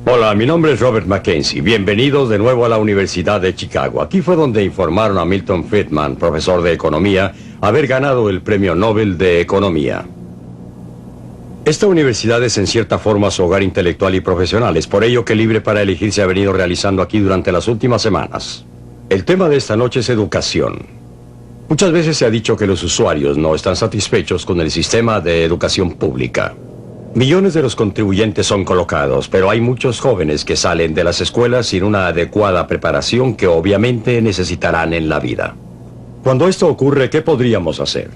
Hola, mi nombre es Robert Mackenzie. Bienvenidos de nuevo a la Universidad de Chicago. Aquí fue donde informaron a Milton Friedman, profesor de economía, haber ganado el Premio Nobel de Economía. Esta universidad es en cierta forma su hogar intelectual y profesional. Es por ello que Libre para Elegir se ha venido realizando aquí durante las últimas semanas. El tema de esta noche es educación. Muchas veces se ha dicho que los usuarios no están satisfechos con el sistema de educación pública. Millones de los contribuyentes son colocados, pero hay muchos jóvenes que salen de las escuelas sin una adecuada preparación que obviamente necesitarán en la vida. Cuando esto ocurre, ¿qué podríamos hacer?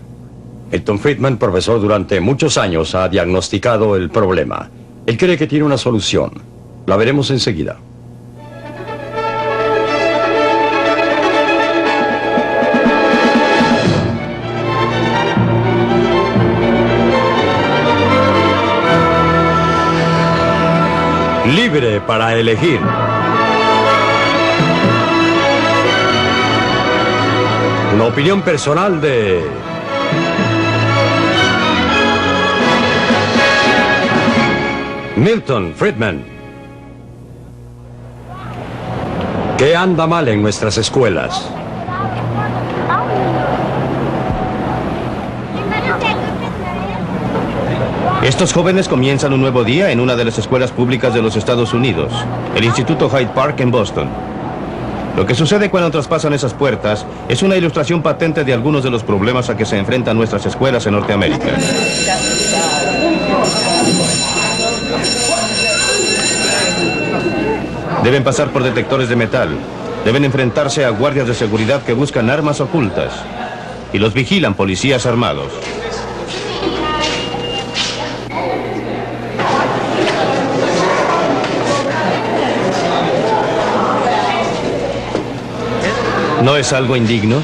Milton Friedman, profesor durante muchos años, ha diagnosticado el problema. Él cree que tiene una solución. La veremos enseguida. Libre para elegir. Una opinión personal de Milton Friedman. ¿Qué anda mal en nuestras escuelas? Estos jóvenes comienzan un nuevo día en una de las escuelas públicas de los Estados Unidos, el Instituto Hyde Park en Boston. Lo que sucede cuando traspasan esas puertas es una ilustración patente de algunos de los problemas a que se enfrentan nuestras escuelas en Norteamérica. Deben pasar por detectores de metal, deben enfrentarse a guardias de seguridad que buscan armas ocultas y los vigilan policías armados. ¿No es algo indigno?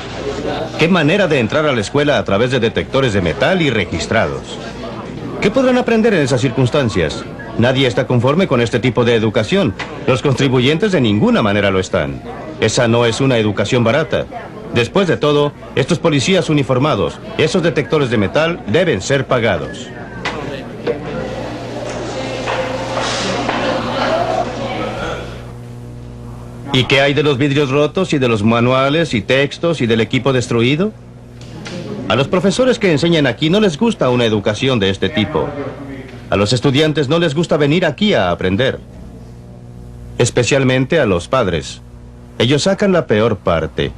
¿Qué manera de entrar a la escuela a través de detectores de metal y registrados? ¿Qué podrán aprender en esas circunstancias? Nadie está conforme con este tipo de educación. Los contribuyentes de ninguna manera lo están. Esa no es una educación barata. Después de todo, estos policías uniformados, esos detectores de metal deben ser pagados. ¿Y qué hay de los vidrios rotos y de los manuales y textos y del equipo destruido? A los profesores que enseñan aquí no les gusta una educación de este tipo. A los estudiantes no les gusta venir aquí a aprender. Especialmente a los padres. Ellos sacan la peor parte.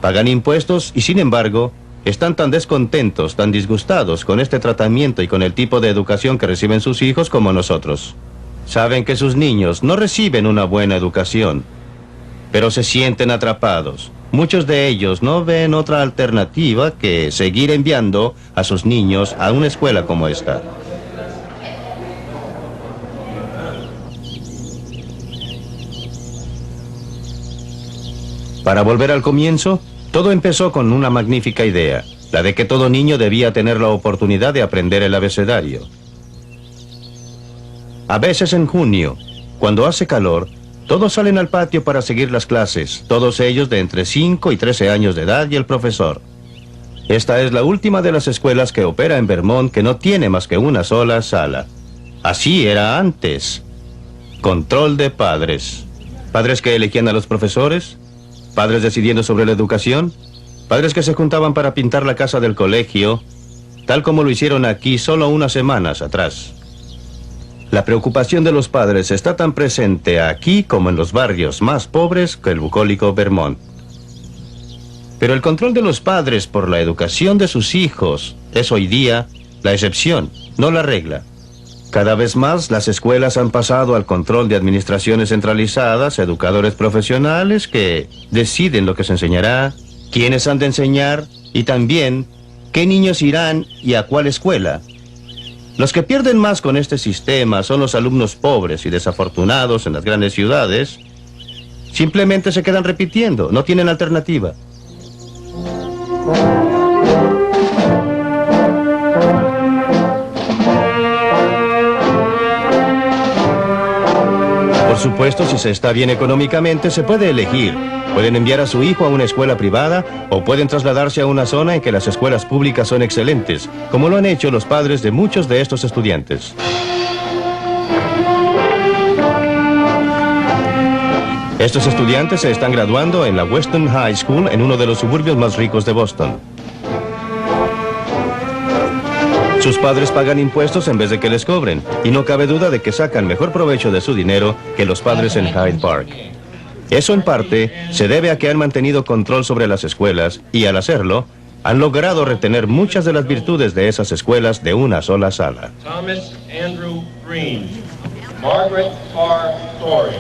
Pagan impuestos y, sin embargo, están tan descontentos, tan disgustados con este tratamiento y con el tipo de educación que reciben sus hijos como nosotros. Saben que sus niños no reciben una buena educación, pero se sienten atrapados. Muchos de ellos no ven otra alternativa que seguir enviando a sus niños a una escuela como esta. Para volver al comienzo, todo empezó con una magnífica idea, la de que todo niño debía tener la oportunidad de aprender el abecedario. A veces en junio, cuando hace calor, todos salen al patio para seguir las clases, todos ellos de entre 5 y 13 años de edad y el profesor. Esta es la última de las escuelas que opera en Vermont que no tiene más que una sola sala. Así era antes. Control de padres. Padres que elegían a los profesores, padres decidiendo sobre la educación, padres que se juntaban para pintar la casa del colegio, tal como lo hicieron aquí solo unas semanas atrás. La preocupación de los padres está tan presente aquí como en los barrios más pobres que el bucólico Vermont. Pero el control de los padres por la educación de sus hijos es hoy día la excepción, no la regla. Cada vez más las escuelas han pasado al control de administraciones centralizadas, educadores profesionales que deciden lo que se enseñará, quiénes han de enseñar y también qué niños irán y a cuál escuela. Los que pierden más con este sistema son los alumnos pobres y desafortunados en las grandes ciudades. Simplemente se quedan repitiendo, no tienen alternativa. Por supuesto, si se está bien económicamente, se puede elegir. Pueden enviar a su hijo a una escuela privada o pueden trasladarse a una zona en que las escuelas públicas son excelentes, como lo han hecho los padres de muchos de estos estudiantes. Estos estudiantes se están graduando en la Weston High School en uno de los suburbios más ricos de Boston. Sus padres pagan impuestos en vez de que les cobren, y no cabe duda de que sacan mejor provecho de su dinero que los padres en Hyde Park. Eso en parte se debe a que han mantenido control sobre las escuelas y al hacerlo, han logrado retener muchas de las virtudes de esas escuelas de una sola sala. Thomas Andrew Green, Margaret R. Torrey.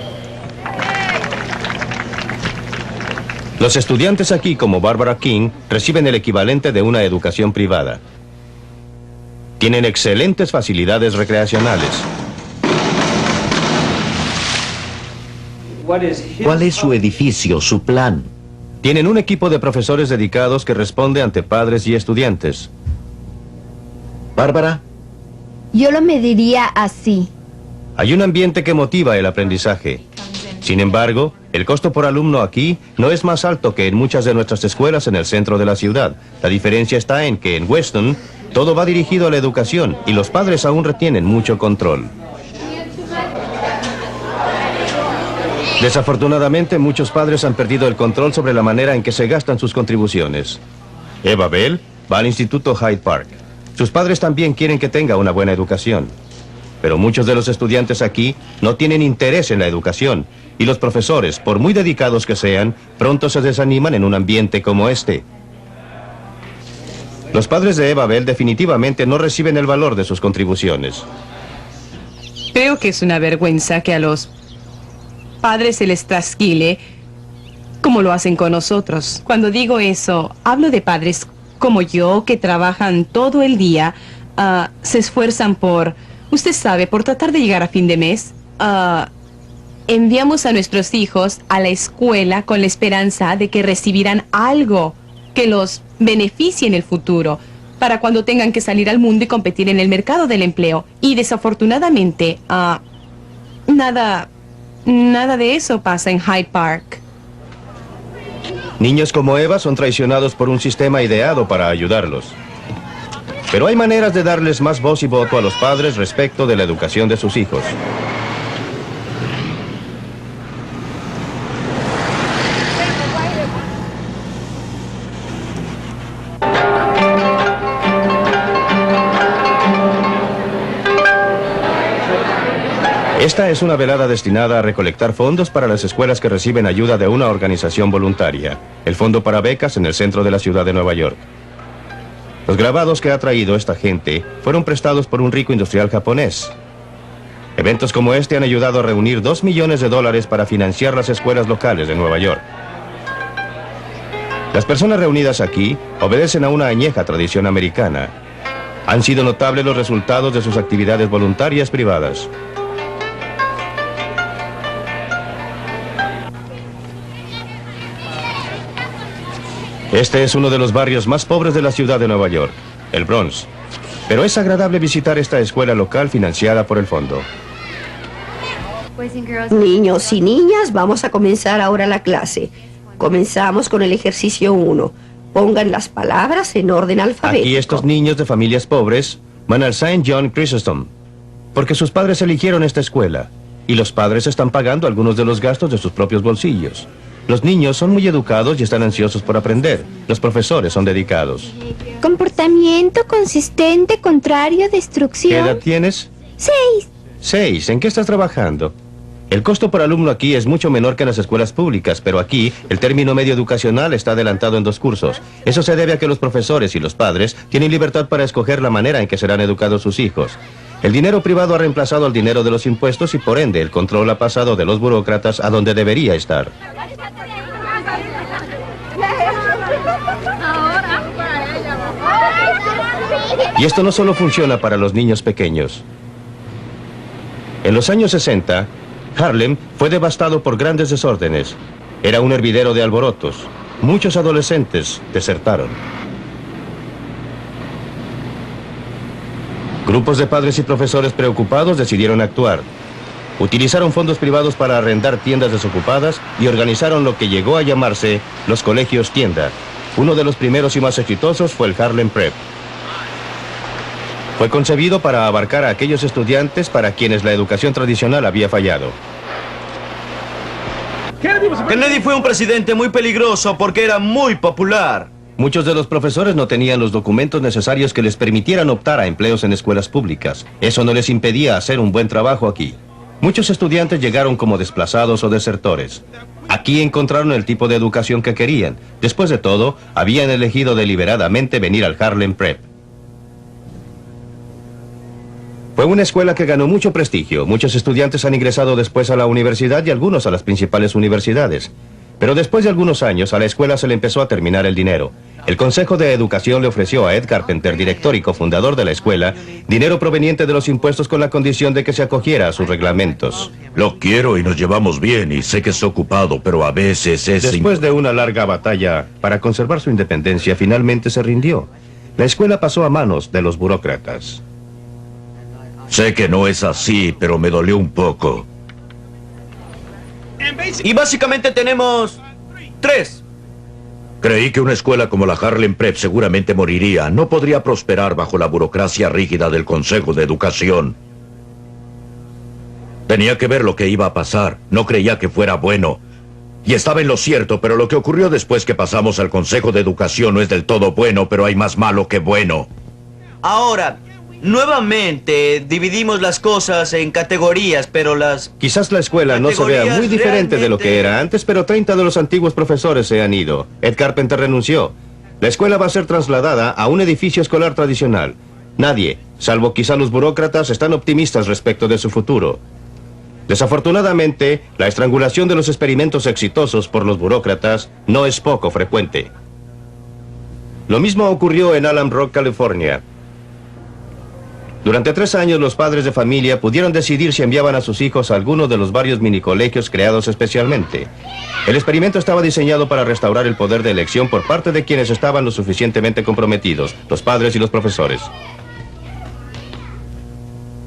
Los estudiantes aquí, como Barbara King, reciben el equivalente de una educación privada. Tienen excelentes facilidades recreacionales. ¿Cuál es su edificio, su plan? Tienen un equipo de profesores dedicados que responde ante padres y estudiantes. Bárbara, Yo lo mediría así. Hay un ambiente que motiva el aprendizaje. Sin embargo, el costo por alumno aquí no es más alto que en muchas de nuestras escuelas en el centro de la ciudad. La diferencia está en que en Weston todo va dirigido a la educación y los padres aún retienen mucho control. Desafortunadamente, muchos padres han perdido el control sobre la manera en que se gastan sus contribuciones. Eva Bell va al Instituto Hyde Park. Sus padres también quieren que tenga una buena educación. Pero muchos de los estudiantes aquí no tienen interés en la educación y los profesores, por muy dedicados que sean, pronto se desaniman en un ambiente como este. Los padres de Eva Bell definitivamente no reciben el valor de sus contribuciones. Creo que es una vergüenza que a los padres se les trasquile como lo hacen con nosotros. Cuando digo eso, hablo de padres como yo que trabajan todo el día, se esfuerzan por, usted sabe, por tratar de llegar a fin de mes. Enviamos a nuestros hijos a la escuela con la esperanza de que recibirán algo que los beneficie en el futuro, para cuando tengan que salir al mundo y competir en el mercado del empleo. Y desafortunadamente, nada de eso pasa en Hyde Park. Niños como Eva son traicionados por un sistema ideado para ayudarlos. Pero hay maneras de darles más voz y voto a los padres respecto de la educación de sus hijos. Esta es una velada destinada a recolectar fondos para las escuelas que reciben ayuda de una organización voluntaria, el Fondo para Becas en el centro de la ciudad de Nueva York. Los grabados que ha traído esta gente fueron prestados por un rico industrial japonés. Eventos como este han ayudado a reunir $2 millones para financiar las escuelas locales de Nueva York. Las personas reunidas aquí obedecen a una añeja tradición americana. Han sido notables los resultados de sus actividades voluntarias privadas. Este es uno de los barrios más pobres de la ciudad de Nueva York, el Bronx. Pero es agradable visitar esta escuela local financiada por el fondo. Niños y niñas, vamos a comenzar ahora la clase. Comenzamos con el ejercicio 1. Pongan las palabras en orden alfabético. Aquí estos niños de familias pobres van al St. John Chrysostom, porque sus padres eligieron esta escuela, y los padres están pagando algunos de los gastos de sus propios bolsillos. Los niños son muy educados y están ansiosos por aprender. Los profesores son dedicados. Comportamiento consistente, contrario, destrucción. ¿Qué edad tienes? 6. 6. ¿En qué estás trabajando? El costo por alumno aquí es mucho menor que en las escuelas públicas, pero aquí el término medio educacional está adelantado en 2 cursos. Eso se debe a que los profesores y los padres tienen libertad para escoger la manera en que serán educados sus hijos. El dinero privado ha reemplazado al dinero de los impuestos y por ende el control ha pasado de los burócratas a donde debería estar. Y esto no solo funciona para los niños pequeños. En los años 60, Harlem fue devastado por grandes desórdenes. Era un hervidero de alborotos. Muchos adolescentes desertaron. Grupos de padres y profesores preocupados decidieron actuar. Utilizaron fondos privados para arrendar tiendas desocupadas y organizaron lo que llegó a llamarse los colegios tienda. Uno de los primeros y más exitosos fue el Harlem Prep. Fue concebido para abarcar a aquellos estudiantes para quienes la educación tradicional había fallado. Kennedy fue un presidente muy peligroso porque era muy popular. Muchos de los profesores no tenían los documentos necesarios que les permitieran optar a empleos en escuelas públicas. Eso no les impedía hacer un buen trabajo aquí. Muchos estudiantes llegaron como desplazados o desertores. Aquí encontraron el tipo de educación que querían. Después de todo, habían elegido deliberadamente venir al Harlem Prep. Fue una escuela que ganó mucho prestigio. Muchos estudiantes han ingresado después a la universidad y algunos a las principales universidades. Pero después de algunos años, a la escuela se le empezó a terminar el dinero. El Consejo de Educación le ofreció a Ed Carpenter, director y cofundador de la escuela, dinero proveniente de los impuestos con la condición de que se acogiera a sus reglamentos. Lo quiero y nos llevamos bien y sé que es ocupado, pero a veces es... Después de una larga batalla para conservar su independencia, finalmente se rindió. La escuela pasó a manos de los burócratas. Sé que no es así, pero me dolió un poco. Y básicamente tenemos 3. Creí que una escuela como la Harlem Prep seguramente moriría. No podría prosperar bajo la burocracia rígida del Consejo de Educación. Tenía que ver lo que iba a pasar. No creía que fuera bueno. Y estaba en lo cierto, pero lo que ocurrió después que pasamos al Consejo de Educación no es del todo bueno, pero hay más malo que bueno. Ahora, nuevamente dividimos las cosas en categorías, pero las... Quizás la escuela no se vea muy diferente de lo que era antes, pero 30 de los antiguos profesores se han ido. Ed Carpenter renunció. La escuela va a ser trasladada a un edificio escolar tradicional. Nadie, salvo quizá los burócratas, están optimistas respecto de su futuro. Desafortunadamente, la estrangulación de los experimentos exitosos por los burócratas no es poco frecuente. Lo mismo ocurrió en Alum Rock, California. Durante 3 años, los padres de familia pudieron decidir si enviaban a sus hijos a alguno de los varios minicolegios creados especialmente. El experimento estaba diseñado para restaurar el poder de elección por parte de quienes estaban lo suficientemente comprometidos, los padres y los profesores.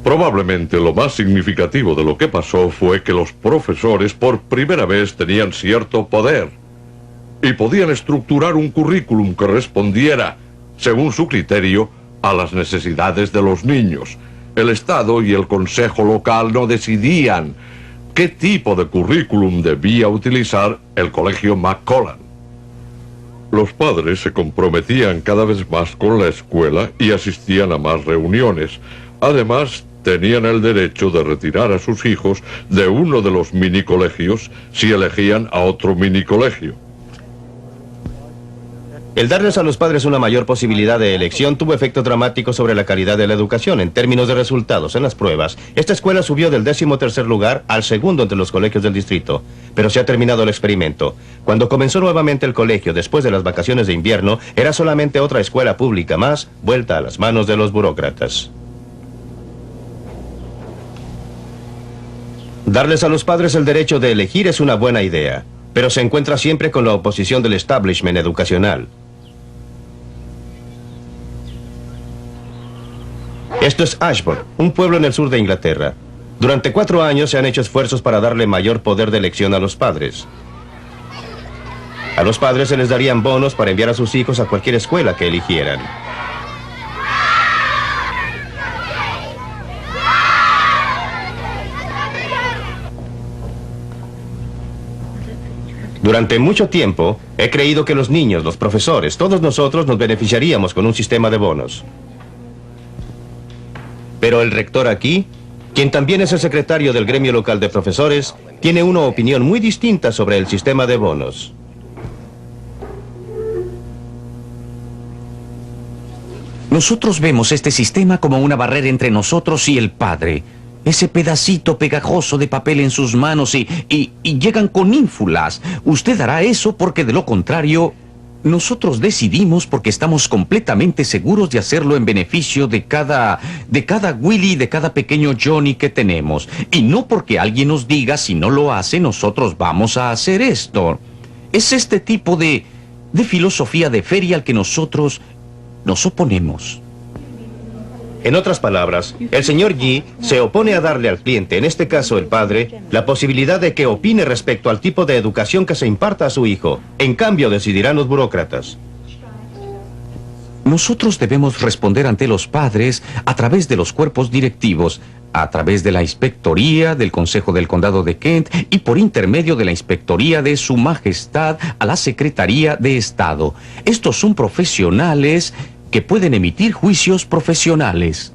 Probablemente lo más significativo de lo que pasó fue que los profesores por primera vez tenían cierto poder y podían estructurar un currículum que respondiera, según su criterio, a las necesidades de los niños. El Estado y el Consejo local no decidían qué tipo de currículum debía utilizar el Colegio McCullough. Los padres se comprometían cada vez más con la escuela y asistían a más reuniones. Además, tenían el derecho de retirar a sus hijos de uno de los minicolegios si elegían a otro minicolegio. El darles a los padres una mayor posibilidad de elección tuvo efecto dramático sobre la calidad de la educación en términos de resultados en las pruebas. Esta escuela subió del 13º lugar al segundo entre los colegios del distrito. Pero se ha terminado el experimento. Cuando comenzó nuevamente el colegio después de las vacaciones de invierno, era solamente otra escuela pública más, vuelta a las manos de los burócratas. Darles a los padres el derecho de elegir es una buena idea, pero se encuentra siempre con la oposición del establishment educacional. Esto es Ashbourne, un pueblo en el sur de Inglaterra. Durante 4 años se han hecho esfuerzos para darle mayor poder de elección a los padres. A los padres se les darían bonos para enviar a sus hijos a cualquier escuela que eligieran. Durante mucho tiempo, he creído que los niños, los profesores, todos nosotros nos beneficiaríamos con un sistema de bonos. Pero el rector aquí, quien también es el secretario del gremio local de profesores, tiene una opinión muy distinta sobre el sistema de bonos. Nosotros vemos este sistema como una barrera entre nosotros y el padre. Ese pedacito pegajoso de papel en sus manos y llegan con ínfulas. Usted hará eso porque de lo contrario, nosotros decidimos porque estamos completamente seguros de hacerlo en beneficio de cada Willy, de cada pequeño Johnny que tenemos. Y no porque alguien nos diga si no lo hace, nosotros vamos a hacer esto. Es este tipo de filosofía de feria al que nosotros nos oponemos. En otras palabras, el señor Yi se opone a darle al cliente, en este caso el padre, la posibilidad de que opine respecto al tipo de educación que se imparta a su hijo. En cambio, decidirán los burócratas. Nosotros debemos responder ante los padres a través de los cuerpos directivos. a través de la Inspectoría del Consejo del Condado de Kent y por intermedio de la Inspectoría de Su Majestad a la Secretaría de Estado. Estos son profesionales que pueden emitir juicios profesionales.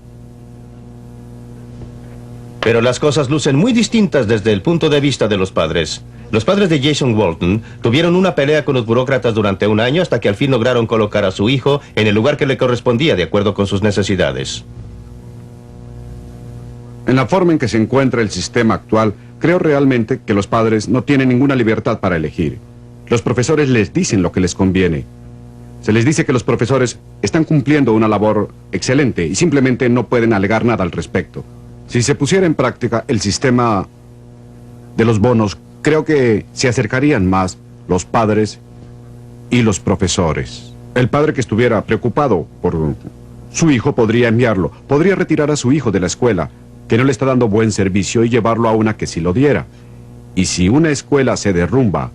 Pero las cosas lucen muy distintas desde el punto de vista de los padres. Los padres de Jason Walton tuvieron una pelea con los burócratas durante un año hasta que al fin lograron colocar a su hijo en el lugar que le correspondía de acuerdo con sus necesidades. En la forma en que se encuentra el sistema actual, creo realmente que los padres no tienen ninguna libertad para elegir. Los profesores les dicen lo que les conviene. Se les dice que los profesores están cumpliendo una labor excelente y simplemente no pueden alegar nada al respecto. Si se pusiera en práctica el sistema de los bonos, creo que se acercarían más los padres y los profesores. El padre que estuviera preocupado por su hijo podría enviarlo, podría retirar a su hijo de la escuela, que no le está dando buen servicio, y llevarlo a una que sí lo diera. Y si una escuela se derrumba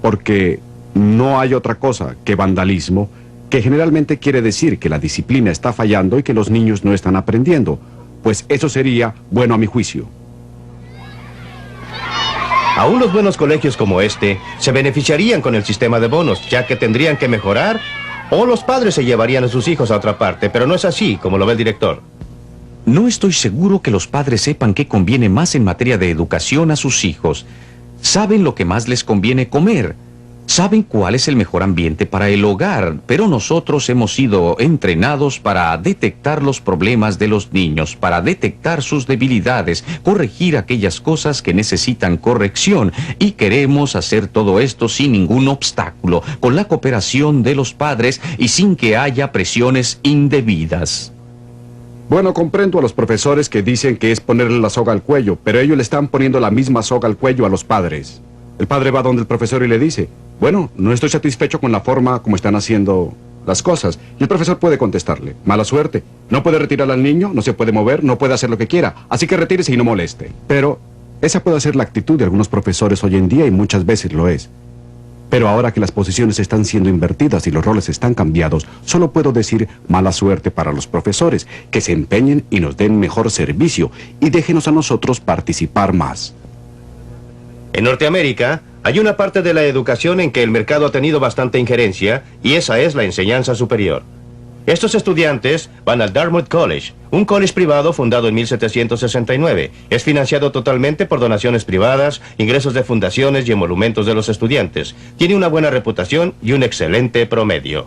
porque no hay otra cosa que vandalismo, que generalmente quiere decir que la disciplina está fallando y que los niños no están aprendiendo, pues eso sería bueno a mi juicio. Aún los buenos colegios como este se beneficiarían con el sistema de bonos, ya que tendrían que mejorar, o los padres se llevarían a sus hijos a otra parte, pero no es así como lo ve el director. No estoy seguro que los padres sepan qué conviene más en materia de educación a sus hijos. Saben lo que más les conviene comer. Saben cuál es el mejor ambiente para el hogar, pero nosotros hemos sido entrenados para detectar los problemas de los niños, para detectar sus debilidades, corregir aquellas cosas que necesitan corrección, y queremos hacer todo esto sin ningún obstáculo, con la cooperación de los padres y sin que haya presiones indebidas. Bueno, comprendo a los profesores que dicen que es ponerle la soga al cuello, pero ellos le están poniendo la misma soga al cuello a los padres. El padre va donde el profesor y le dice: bueno, no estoy satisfecho con la forma como están haciendo las cosas. Y el profesor puede contestarle: mala suerte. No puede retirar al niño, no se puede mover, no puede hacer lo que quiera. Así que retírese y no moleste. Pero esa puede ser la actitud de algunos profesores hoy en día, y muchas veces lo es. Pero ahora que las posiciones están siendo invertidas y los roles están cambiados, solo puedo decir mala suerte para los profesores, que se empeñen y nos den mejor servicio, y déjenos a nosotros participar más. En Norteamérica, hay una parte de la educación en que el mercado ha tenido bastante injerencia, y esa es la enseñanza superior. Estos estudiantes van al Dartmouth College, un college privado fundado en 1769. Es financiado totalmente por donaciones privadas, ingresos de fundaciones y emolumentos de los estudiantes. Tiene una buena reputación y un excelente promedio.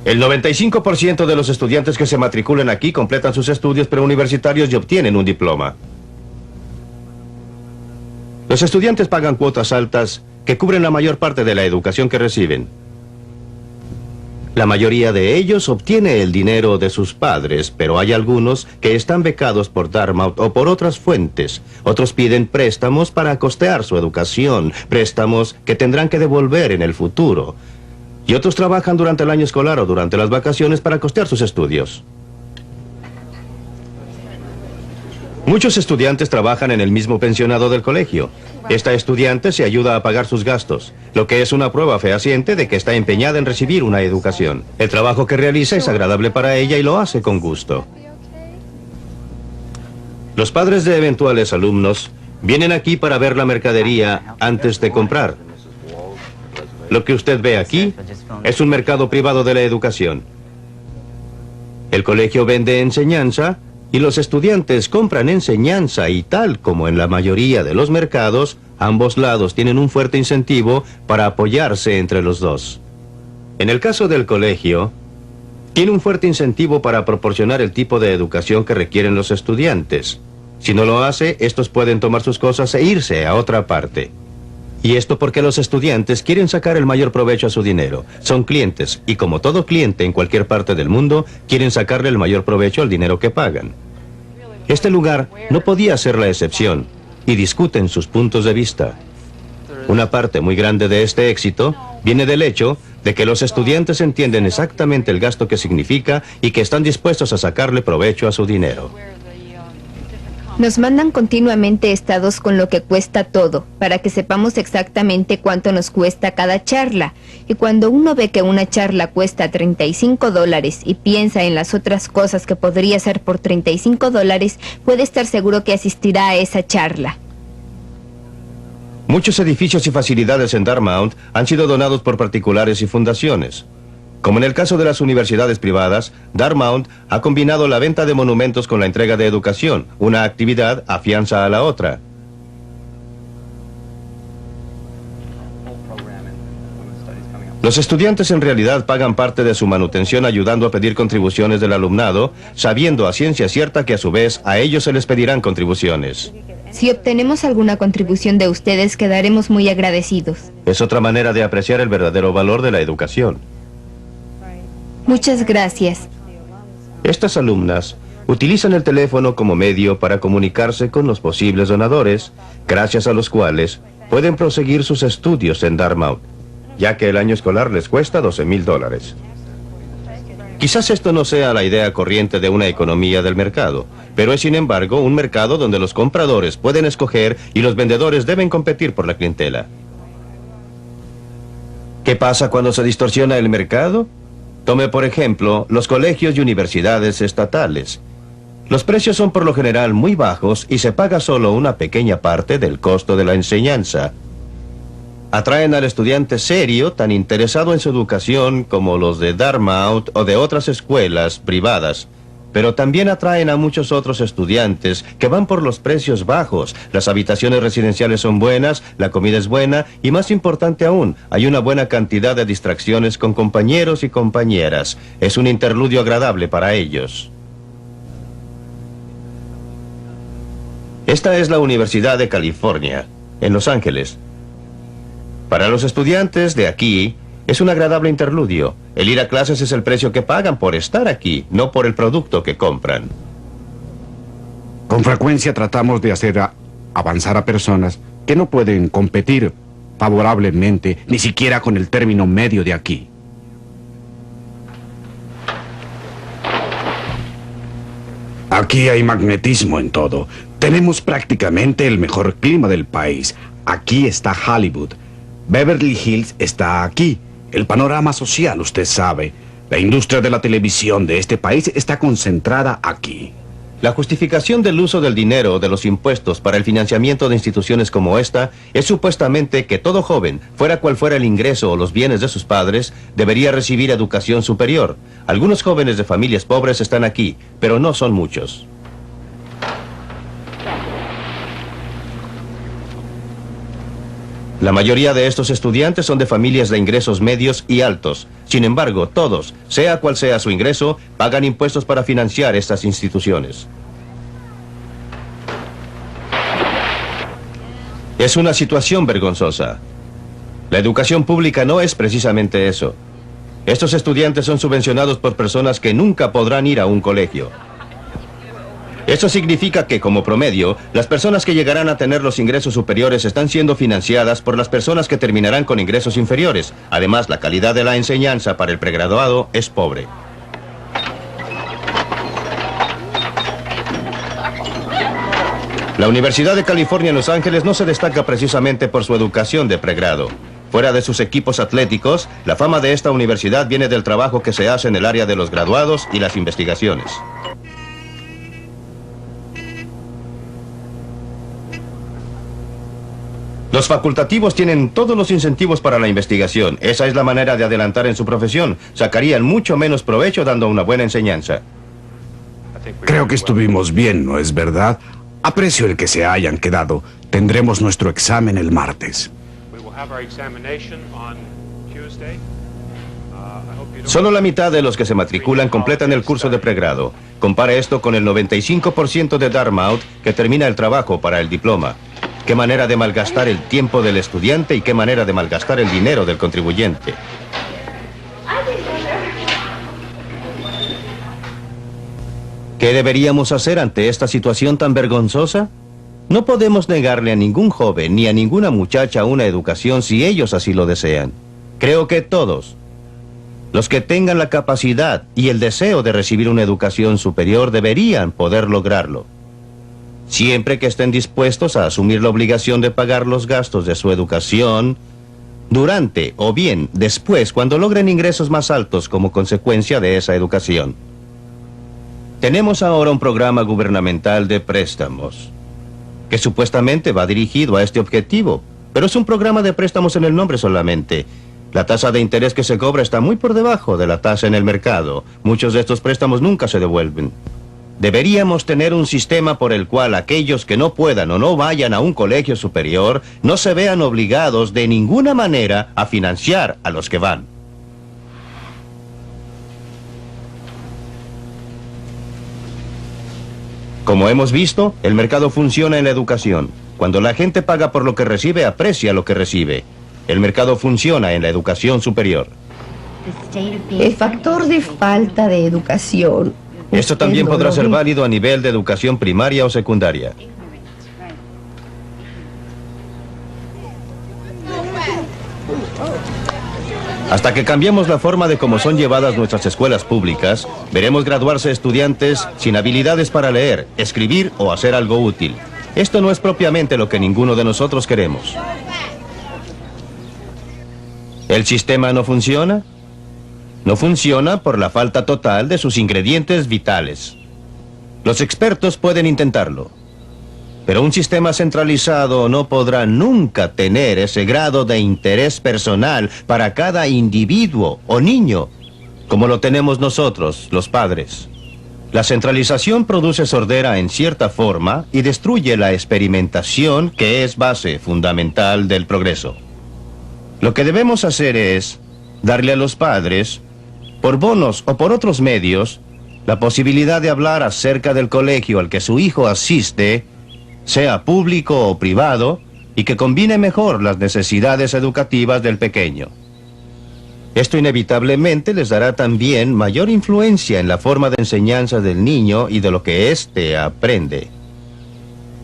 El 95% de los estudiantes que se matriculan aquí completan sus estudios preuniversitarios y obtienen un diploma. Los estudiantes pagan cuotas altas que cubren la mayor parte de la educación que reciben. La mayoría de ellos obtiene el dinero de sus padres, pero hay algunos que están becados por Dartmouth o por otras fuentes. Otros piden préstamos para costear su educación, préstamos que tendrán que devolver en el futuro. Y otros trabajan durante el año escolar o durante las vacaciones para costear sus estudios. Muchos estudiantes trabajan en el mismo pensionado del colegio. Esta estudiante se ayuda a pagar sus gastos, lo que es una prueba fehaciente de que está empeñada en recibir una educación. El trabajo que realiza es agradable para ella y lo hace con gusto. Los padres de eventuales alumnos vienen aquí para ver la mercadería antes de comprar. Lo que usted ve aquí es un mercado privado de la educación. El colegio vende enseñanza y los estudiantes compran enseñanza, y tal como en la mayoría de los mercados, ambos lados tienen un fuerte incentivo para apoyarse entre los dos. En el caso del colegio, tiene un fuerte incentivo para proporcionar el tipo de educación que requieren los estudiantes. Si no lo hace, estos pueden tomar sus cosas e irse a otra parte. Y esto porque los estudiantes quieren sacar el mayor provecho a su dinero. Son clientes, y como todo cliente en cualquier parte del mundo, quieren sacarle el mayor provecho al dinero que pagan. Este lugar no podía ser la excepción, y discuten sus puntos de vista. Una parte muy grande de este éxito viene del hecho de que los estudiantes entienden exactamente el gasto que significa y que están dispuestos a sacarle provecho a su dinero. Nos mandan continuamente estados con lo que cuesta todo, para que sepamos exactamente cuánto nos cuesta cada charla. Y cuando uno ve que una charla cuesta $35 y piensa en las otras cosas que podría hacer por $35, puede estar seguro que asistirá a esa charla. Muchos edificios y facilidades en Dartmouth han sido donados por particulares y fundaciones. Como en el caso de las universidades privadas, Dartmouth ha combinado la venta de monumentos con la entrega de educación. Una actividad afianza a la otra. Los estudiantes en realidad pagan parte de su manutención ayudando a pedir contribuciones del alumnado, sabiendo a ciencia cierta que a su vez a ellos se les pedirán contribuciones. Si obtenemos alguna contribución de ustedes, quedaremos muy agradecidos. Es otra manera de apreciar el verdadero valor de la educación. Muchas gracias. Estas alumnas utilizan el teléfono como medio para comunicarse con los posibles donadores, gracias a los cuales pueden proseguir sus estudios en Dartmouth, ya que el año escolar les cuesta $12,000. Quizás esto no sea la idea corriente de una economía del mercado, pero es sin embargo un mercado donde los compradores pueden escoger y los vendedores deben competir por la clientela. ¿Qué pasa cuando se distorsiona el mercado? Tome por ejemplo los colegios y universidades estatales. Los precios son por lo general muy bajos y se paga solo una pequeña parte del costo de la enseñanza. Atraen al estudiante serio tan interesado en su educación como los de Dartmouth o de otras escuelas privadas, pero también atraen a muchos otros estudiantes que van por los precios bajos. Las habitaciones residenciales son buenas, la comida es buena y más importante aún, hay una buena cantidad de distracciones con compañeros y compañeras. Es un interludio agradable para ellos. Esta es la Universidad de California, en Los Ángeles. Para los estudiantes de aquí, es un agradable interludio. El ir a clases es el precio que pagan por estar aquí, no por el producto que compran. Con frecuencia tratamos de hacer avanzar a personas que no pueden competir favorablemente ni siquiera con el término medio de aquí. Aquí hay magnetismo en todo. Tenemos prácticamente el mejor clima del país. Aquí está Hollywood. Beverly Hills está aquí. El panorama social, usted sabe. La industria de la televisión de este país está concentrada aquí. La justificación del uso del dinero o de los impuestos para el financiamiento de instituciones como esta es supuestamente que todo joven, fuera cual fuera el ingreso o los bienes de sus padres, debería recibir educación superior. Algunos jóvenes de familias pobres están aquí, pero no son muchos. La mayoría de estos estudiantes son de familias de ingresos medios y altos. Sin embargo, todos, sea cual sea su ingreso, pagan impuestos para financiar estas instituciones. Es una situación vergonzosa. La educación pública no es precisamente eso. Estos estudiantes son subvencionados por personas que nunca podrán ir a un colegio. Eso significa que, como promedio, las personas que llegarán a tener los ingresos superiores están siendo financiadas por las personas que terminarán con ingresos inferiores. Además, la calidad de la enseñanza para el pregraduado es pobre. La Universidad de California en Los Ángeles no se destaca precisamente por su educación de pregrado. Fuera de sus equipos atléticos, la fama de esta universidad viene del trabajo que se hace en el área de los graduados y las investigaciones. Los facultativos tienen todos los incentivos para la investigación. Esa es la manera de adelantar en su profesión. Sacarían mucho menos provecho dando una buena enseñanza. Creo que estuvimos bien, ¿no es verdad? Aprecio el que se hayan quedado. Tendremos nuestro examen el martes. Solo la mitad de los que se matriculan completan el curso de pregrado. Compare esto con el 95% de Dartmouth que termina el trabajo para el diploma. Qué manera de malgastar el tiempo del estudiante y qué manera de malgastar el dinero del contribuyente. ¿Qué deberíamos hacer ante esta situación tan vergonzosa? No podemos negarle a ningún joven ni a ninguna muchacha una educación si ellos así lo desean. Creo que todos, los que tengan la capacidad y el deseo de recibir una educación superior, deberían poder lograrlo. siempre que estén dispuestos a asumir la obligación de pagar los gastos de su educación durante o bien después cuando logren ingresos más altos como consecuencia de esa educación. Tenemos ahora un programa gubernamental de préstamos que supuestamente va dirigido a este objetivo, pero es un programa de préstamos en el nombre solamente. La tasa de interés que se cobra está muy por debajo de la tasa en el mercado. Muchos de estos préstamos nunca se devuelven. Deberíamos tener un sistema por el cual aquellos que no puedan o no vayan a un colegio superior no se vean obligados de ninguna manera a financiar a los que van. Como hemos visto, el mercado funciona en la educación. Cuando la gente paga por lo que recibe, aprecia lo que recibe. El mercado funciona en la educación superior. El factor de falta de educación. Esto también podrá ser válido a nivel de educación primaria o secundaria. Hasta que cambiemos la forma de cómo son llevadas nuestras escuelas públicas, veremos graduarse estudiantes sin habilidades para leer, escribir o hacer algo útil. Esto no es propiamente lo que ninguno de nosotros queremos. ¿El sistema no funciona? No funciona por la falta total de sus ingredientes vitales. Los expertos pueden intentarlo, pero un sistema centralizado no podrá nunca tener ese grado de interés personal para cada individuo o niño, como lo tenemos nosotros, los padres. La centralización produce sordera en cierta forma y destruye la experimentación, que es base fundamental del progreso. Lo que debemos hacer es darle a los padres, por bonos o por otros medios, la posibilidad de hablar acerca del colegio al que su hijo asiste, sea público o privado, y que combine mejor las necesidades educativas del pequeño. Esto inevitablemente les dará también mayor influencia en la forma de enseñanza del niño y de lo que éste aprende.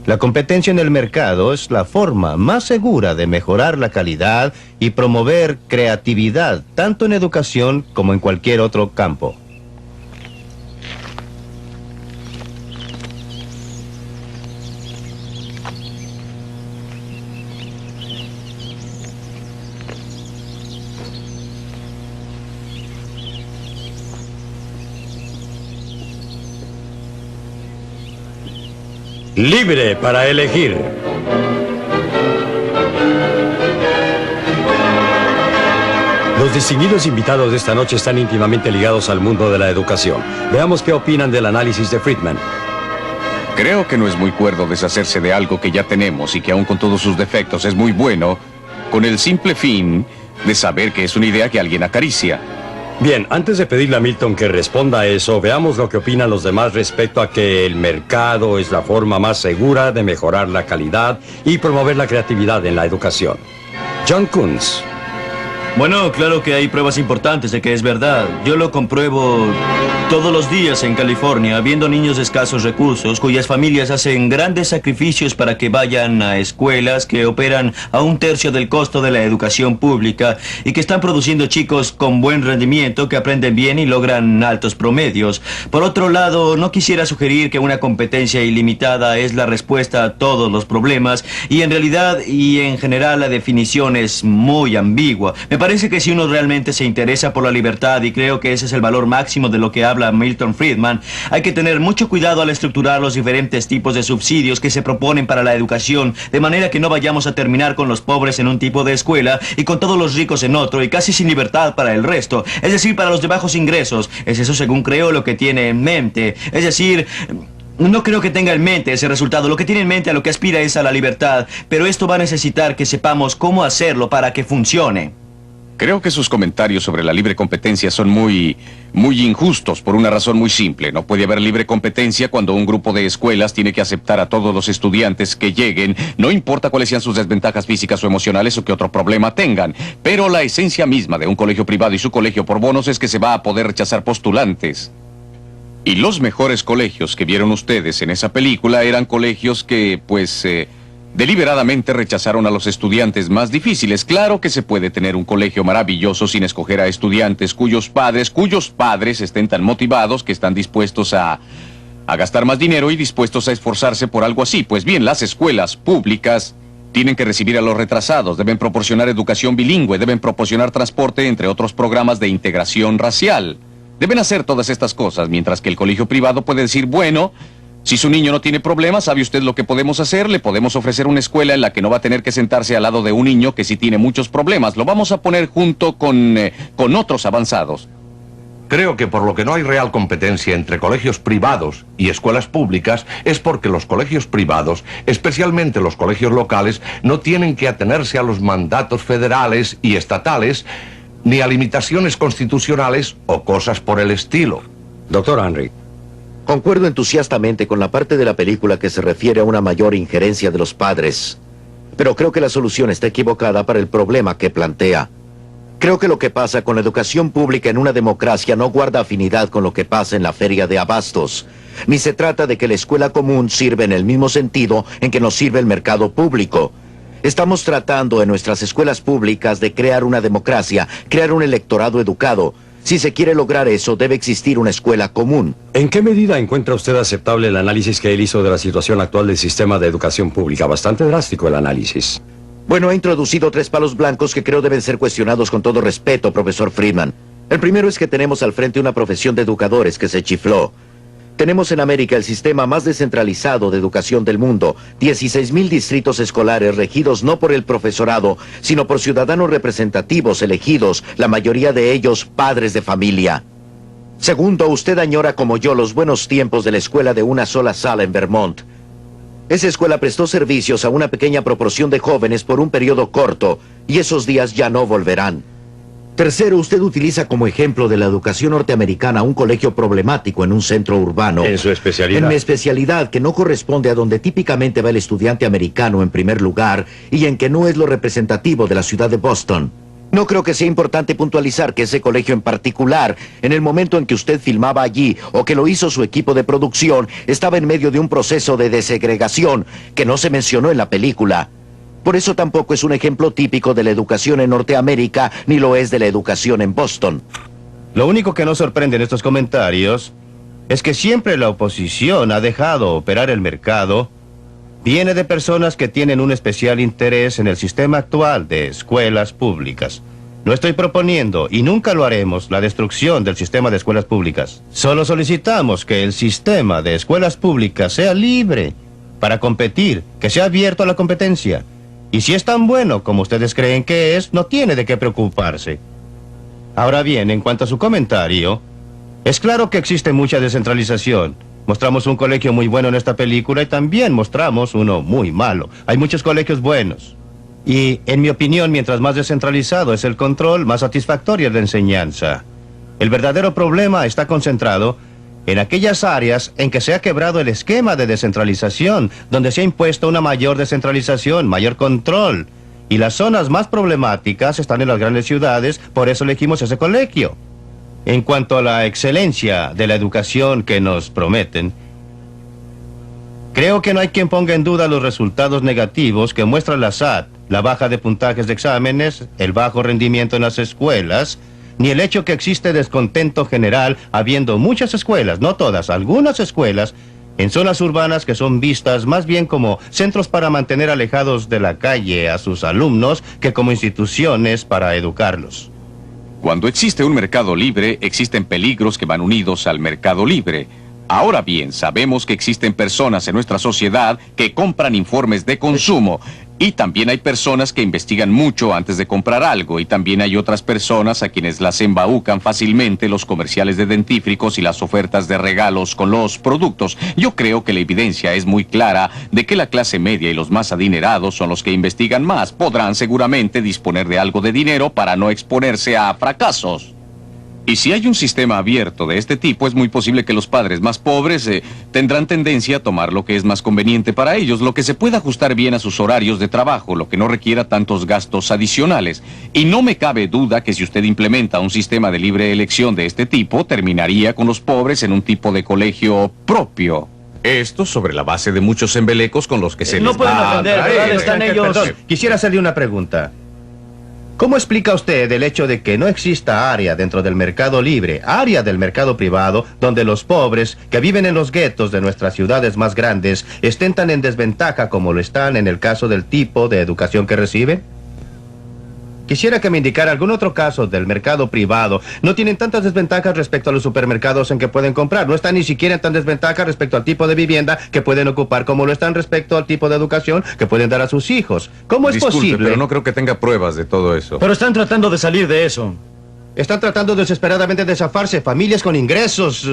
La competencia en el mercado es la forma más segura de mejorar la calidad y promover creatividad, tanto en educación como en cualquier otro campo. Libre para elegir. Los distinguidos invitados de esta noche están íntimamente ligados al mundo de la educación. Veamos qué opinan del análisis de Friedman. Creo que no es muy cuerdo deshacerse de algo que ya tenemos y que aún con todos sus defectos es muy bueno, con el simple fin de saber que es una idea que alguien acaricia. Bien, antes de pedirle a Milton que responda a eso, veamos lo que opinan los demás respecto a que el mercado es la forma más segura de mejorar la calidad y promover la creatividad en la educación. John Kunz. Bueno, claro que hay pruebas importantes de que es verdad. Yo lo compruebo todos los días en California, viendo niños de escasos recursos, cuyas familias hacen grandes sacrificios para que vayan a escuelas que operan a 1/3 del costo de la educación pública y que están produciendo chicos con buen rendimiento, que aprenden bien y logran altos promedios. Por otro lado, no quisiera sugerir que una competencia ilimitada es la respuesta a todos los problemas, y en realidad y en general la definición es muy ambigua. Me parece que si uno realmente se interesa por la libertad, y creo que ese es el valor máximo de lo que habla Milton Friedman, hay que tener mucho cuidado al estructurar los diferentes tipos de subsidios que se proponen para la educación, de manera que no vayamos a terminar con los pobres en un tipo de escuela y con todos los ricos en otro, y casi sin libertad para el resto, es decir, para los de bajos ingresos. Es eso, según creo, lo que tiene en mente. Es decir, no creo que tenga en mente ese resultado. Lo que tiene en mente, a lo que aspira, es a la libertad, pero esto va a necesitar que sepamos cómo hacerlo para que funcione. Creo que sus comentarios sobre la libre competencia son muy injustos por una razón muy simple. No puede haber libre competencia cuando un grupo de escuelas tiene que aceptar a todos los estudiantes que lleguen, no importa cuáles sean sus desventajas físicas o emocionales o qué otro problema tengan. Pero la esencia misma de un colegio privado y su colegio por bonos es que se va a poder rechazar postulantes. Y los mejores colegios que vieron ustedes en esa película eran colegios que, deliberadamente rechazaron a los estudiantes más difíciles. Claro que se puede tener un colegio maravilloso sin escoger a estudiantes cuyos padres estén tan motivados que están dispuestos a a gastar más dinero y dispuestos a esforzarse por algo así. Pues bien, las escuelas públicas tienen que recibir a los retrasados, deben proporcionar educación bilingüe, deben proporcionar transporte, entre otros programas de integración racial. Deben hacer todas estas cosas, mientras que el colegio privado puede decir, bueno, si su niño no tiene problemas, ¿sabe usted lo que podemos hacer? Le podemos ofrecer una escuela en la que no va a tener que sentarse al lado de un niño que sí tiene muchos problemas. Lo vamos a poner junto con otros avanzados. Creo que por lo que no hay real competencia entre colegios privados y escuelas públicas es porque los colegios privados, especialmente los colegios locales, no tienen que atenerse a los mandatos federales y estatales, ni a limitaciones constitucionales o cosas por el estilo. Doctor Henry. Concuerdo entusiastamente con la parte de la película que se refiere a una mayor injerencia de los padres. Pero creo que la solución está equivocada para el problema que plantea. Creo que lo que pasa con la educación pública en una democracia no guarda afinidad con lo que pasa en la feria de abastos. Ni se trata de que la escuela común sirve en el mismo sentido en que nos sirve el mercado público. Estamos tratando en nuestras escuelas públicas de crear una democracia, crear un electorado educado. Si se quiere lograr eso, debe existir una escuela común. ¿En qué medida encuentra usted aceptable el análisis que él hizo de la situación actual del sistema de educación pública? Bastante drástico el análisis. Bueno, ha introducido 3 palos blancos que creo deben ser cuestionados con todo respeto, profesor Friedman. El primero es que tenemos al frente una profesión de educadores que se chifló. Tenemos en América el sistema más descentralizado de educación del mundo, 16,000 distritos escolares regidos no por el profesorado, sino por ciudadanos representativos elegidos, la mayoría de ellos padres de familia. Segundo, usted añora como yo los buenos tiempos de la escuela de una sola sala en Vermont. Esa escuela prestó servicios a una pequeña proporción de jóvenes por un periodo corto, y esos días ya no volverán. Tercero, usted utiliza como ejemplo de la educación norteamericana un colegio problemático en un centro urbano. En su especialidad. En mi especialidad, que no corresponde a donde típicamente va el estudiante americano en primer lugar, y en que no es lo representativo de la ciudad de Boston. No creo que sea importante puntualizar que ese colegio en particular, en el momento en que usted filmaba allí, o que lo hizo su equipo de producción, estaba en medio de un proceso de desegregación que no se mencionó en la película. Por eso tampoco es un ejemplo típico de la educación en Norteamérica, ni lo es de la educación en Boston. Lo único que nos sorprende en estos comentarios es que siempre la oposición ha dejado operar el mercado. Viene de personas que tienen un especial interés en el sistema actual de escuelas públicas. No estoy proponiendo, y nunca lo haremos, la destrucción del sistema de escuelas públicas. Solo solicitamos que el sistema de escuelas públicas sea libre para competir, que sea abierto a la competencia. Y si es tan bueno como ustedes creen que es, no tiene de qué preocuparse. Ahora bien, en cuanto a su comentario, es claro que existe mucha descentralización. Mostramos un colegio muy bueno en esta película y también mostramos uno muy malo. Hay muchos colegios buenos. Y, en mi opinión, mientras más descentralizado es el control, más satisfactoria es la enseñanza. El verdadero problema está concentrado en aquellas áreas en que se ha quebrado el esquema de descentralización, donde se ha impuesto una mayor descentralización, mayor control. Y las zonas más problemáticas están en las grandes ciudades, por eso elegimos ese colegio. En cuanto a la excelencia de la educación que nos prometen, creo que no hay quien ponga en duda los resultados negativos que muestra la SAT, la baja de puntajes de exámenes, el bajo rendimiento en las escuelas, ni el hecho que existe descontento general habiendo muchas escuelas, no todas, algunas escuelas, en zonas urbanas que son vistas más bien como centros para mantener alejados de la calle a sus alumnos que como instituciones para educarlos. Cuando existe un mercado libre, existen peligros que van unidos al mercado libre. Ahora bien, sabemos que existen personas en nuestra sociedad que compran informes de consumo. Y también hay personas que investigan mucho antes de comprar algo. Y también hay otras personas a quienes las embaucan fácilmente los comerciales de dentífricos y las ofertas de regalos con los productos. Yo creo que la evidencia es muy clara de que la clase media y los más adinerados son los que investigan más. Podrán seguramente disponer de algo de dinero para no exponerse a fracasos. Y si hay un sistema abierto de este tipo, es muy posible que los padres más pobres tendrán tendencia a tomar lo que es más conveniente para ellos, lo que se pueda ajustar bien a sus horarios de trabajo, lo que no requiera tantos gastos adicionales. Y no me cabe duda que si usted implementa un sistema de libre elección de este tipo, terminaría con los pobres en un tipo de colegio propio. Esto sobre la base de muchos embelecos con los que se No les pueden va a aprender, atraer. ¿verdad? Están ellos... Perdón, quisiera hacerle una pregunta. ¿Cómo explica usted el hecho de que no exista área dentro del mercado libre, área del mercado privado, donde los pobres que viven en los guetos de nuestras ciudades más grandes estén tan en desventaja como lo están en el caso del tipo de educación que reciben? Quisiera que me indicara algún otro caso del mercado privado. No tienen tantas desventajas respecto a los supermercados en que pueden comprar. No están ni siquiera en tan desventaja respecto al tipo de vivienda que pueden ocupar como lo están respecto al tipo de educación que pueden dar a sus hijos. ¿Cómo es posible? Pero no creo que tenga pruebas de todo eso. Pero están tratando de salir de eso. Están tratando desesperadamente de zafarse. Familias con ingresos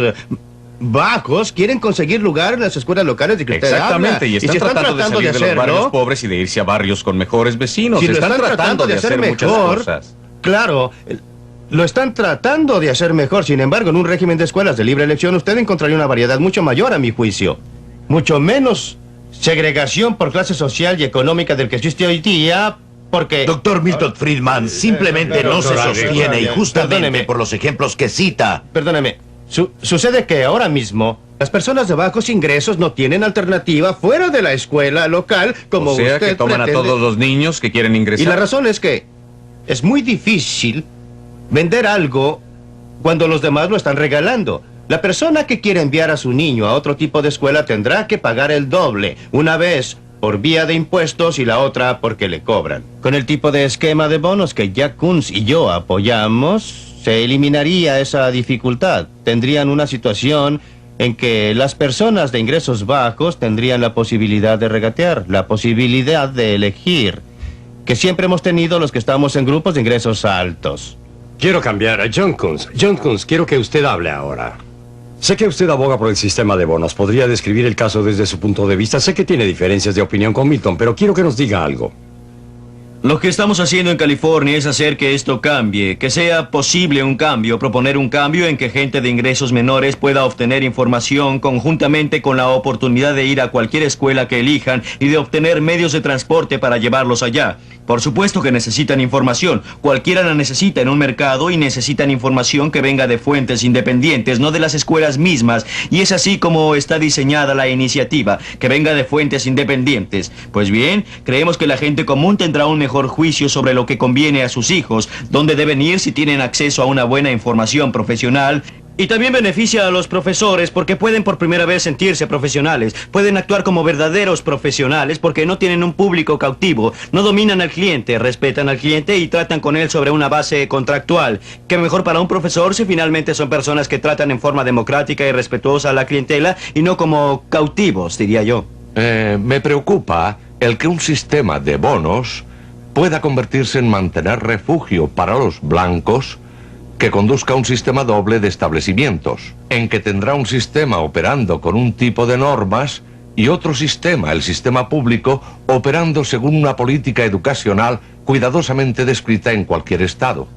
bajos quieren conseguir lugar en las escuelas locales de que usted Exactamente, habla. y están si tratando de salir de los barrios pobres y de irse a barrios con mejores vecinos. Si lo están tratando de hacer muchas mejor, cosas. Claro, lo están tratando de hacer mejor. Sin embargo, en un régimen de escuelas de libre elección usted encontraría una variedad mucho mayor, a mi juicio. Mucho menos segregación por clase social y económica del que existe hoy día, porque... Doctor Milton Friedman, simplemente no se sostiene, y justamente Perdóneme. por los ejemplos que cita. Perdóneme, sucede que ahora mismo las personas de bajos ingresos no tienen alternativa fuera de la escuela local, como O sea, usted que toman pretende. a todos los niños que quieren ingresar. Y la razón es que es muy difícil vender algo cuando los demás lo están regalando. La persona que quiere enviar a su niño a otro tipo de escuela tendrá que pagar el doble, una vez por vía de impuestos y la otra porque le cobran. Con el tipo de esquema de bonos que Jack Kunz y yo apoyamos, se eliminaría esa dificultad. Tendrían una situación en que las personas de ingresos bajos tendrían la posibilidad de regatear, la posibilidad de elegir, que siempre hemos tenido los que estamos en grupos de ingresos altos. Quiero cambiar a John Kunz. John Kunz, quiero que usted hable ahora. Sé que usted aboga por el sistema de bonos. ¿Podría describir el caso desde su punto de vista? Sé que tiene diferencias de opinión con Milton, pero quiero que nos diga algo. Lo que estamos haciendo en California es hacer que esto cambie, que sea posible un cambio, proponer un cambio en que gente de ingresos menores pueda obtener información conjuntamente con la oportunidad de ir a cualquier escuela que elijan y de obtener medios de transporte para llevarlos allá. Por supuesto que necesitan información, cualquiera la necesita en un mercado y necesitan información que venga de fuentes independientes, no de las escuelas mismas, y es así como está diseñada la iniciativa, que venga de fuentes independientes. Pues bien, creemos que la gente común tendrá un mejor juicio sobre lo que conviene a sus hijos, dónde deben ir si tienen acceso a una buena información profesional. Y también beneficia a los profesores porque pueden por primera vez sentirse profesionales, pueden actuar como verdaderos profesionales porque no tienen un público cautivo, no dominan al cliente, respetan al cliente y tratan con él sobre una base contractual. Qué mejor para un profesor si finalmente son personas que tratan en forma democrática y respetuosa a la clientela y no como cautivos, diría yo. Me preocupa el que un sistema de bonos pueda convertirse en mantener refugio para los blancos que conduzca a un sistema doble de establecimientos, en que tendrá un sistema operando con un tipo de normas y otro sistema, el sistema público, operando según una política educacional cuidadosamente descrita en cualquier estado.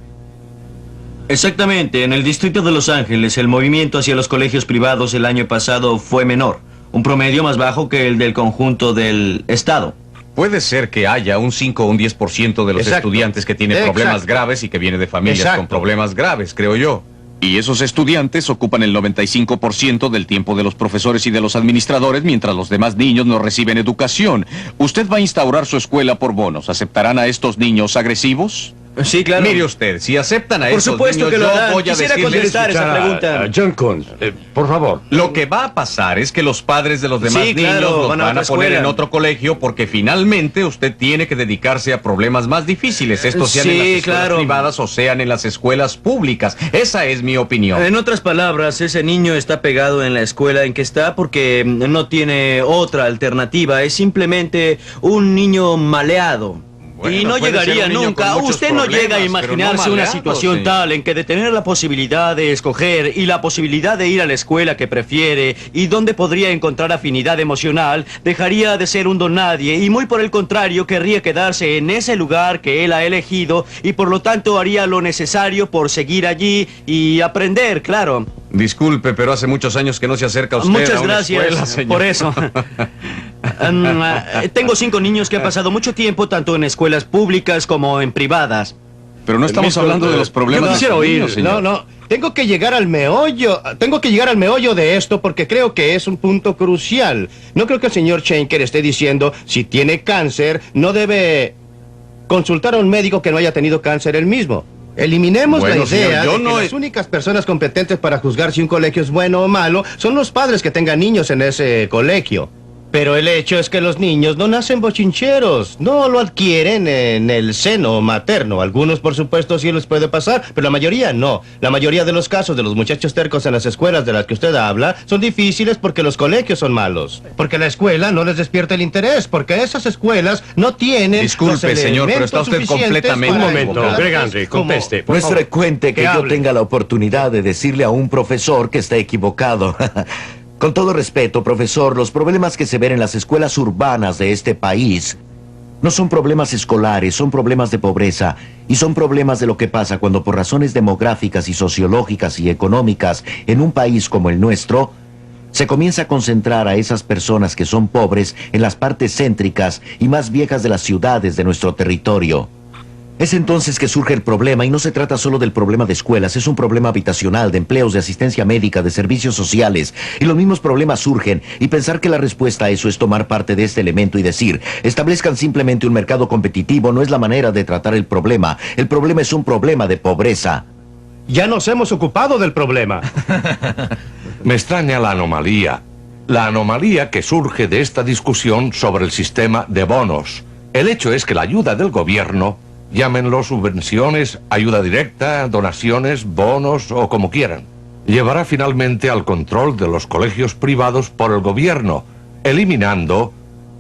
Exactamente, en el distrito de Los Ángeles el movimiento hacia los colegios privados el año pasado fue menor, un promedio más bajo que el del conjunto del estado. Puede ser que haya un 5 o un 10% de los estudiantes que tienen problemas graves y que viene de familias con problemas graves, creo yo. Y esos estudiantes ocupan el 95% del tiempo de los profesores y de los administradores, mientras los demás niños no reciben educación. Usted va a instaurar su escuela por bonos. ¿Aceptarán a estos niños agresivos? Sí, claro. Mire usted, si aceptan a Por esos supuesto niños, que lo yo harán. voy a Quisiera decirles... contestar esa pregunta. John Kunz, por favor. Lo que va a pasar es que los padres de los demás Sí, niños claro, los van a van a otra poner escuela. en otro colegio porque finalmente usted tiene que dedicarse a problemas más difíciles. Estos sean en las Sí, escuelas claro. privadas o sean en las escuelas públicas. Esa es mi opinión. En otras palabras, ese niño está pegado en la escuela en que está porque no tiene otra alternativa. Es simplemente un niño maleado. Bueno, y no puede ser llegaría un niño nunca. con muchos Usted no llega a problemas, imaginarse pero no una maleado, situación señor. tal en que de tener la posibilidad de escoger y la posibilidad de ir a la escuela que prefiere y donde podría encontrar afinidad emocional, dejaría de ser un don nadie y muy por el contrario querría quedarse en ese lugar que él ha elegido y por lo tanto haría lo necesario por seguir allí y aprender, claro. Disculpe, pero hace muchos años que no se acerca usted Muchas a una gracias escuela, señor. por eso. Tengo 5 niños que han pasado mucho tiempo tanto en escuelas públicas como en privadas. Pero no estamos hablando de los problemas Yo quisiera de sus oír. niños, señor. No. Tengo que llegar al meollo de esto porque creo que es un punto crucial. No creo que el señor Schenker esté diciendo si tiene cáncer no debe consultar a un médico que no haya tenido cáncer él mismo. Eliminemos Bueno, la idea señor, yo de que no las únicas personas competentes para juzgar si un colegio es bueno o malo son los padres que tengan niños en ese colegio. Pero el hecho es que los niños no nacen bochincheros, no lo adquieren en el seno materno. Algunos, por supuesto, sí les puede pasar, pero la mayoría no. La mayoría de los casos de los muchachos tercos en las escuelas de las que usted habla son difíciles porque los colegios son malos. Porque la escuela no les despierta el interés, porque esas escuelas no tienen... Disculpe, señor, pero está usted completamente... Un momento, Greg Henry, conteste. No es frecuente que yo hable. tenga la oportunidad de decirle a un profesor que está equivocado. Con todo respeto, profesor, los problemas que se ven en las escuelas urbanas de este país no son problemas escolares, son problemas de pobreza y son problemas de lo que pasa cuando por razones demográficas y sociológicas y económicas en un país como el nuestro se comienza a concentrar a esas personas que son pobres en las partes céntricas y más viejas de las ciudades de nuestro territorio. Es entonces que surge el problema, y no se trata solo del problema de escuelas, es un problema habitacional, de empleos, de asistencia médica, de servicios sociales, y los mismos problemas surgen, y pensar que la respuesta a eso es tomar parte de este elemento y decir, establezcan simplemente un mercado competitivo, no es la manera de tratar el problema es un problema de pobreza. Ya nos hemos ocupado del problema. Me extraña la anomalía que surge de esta discusión sobre el sistema de bonos. El hecho es que la ayuda del gobierno, llámenlo subvenciones, ayuda directa, donaciones, bonos o como quieran, llevará finalmente al control de los colegios privados por el gobierno, eliminando,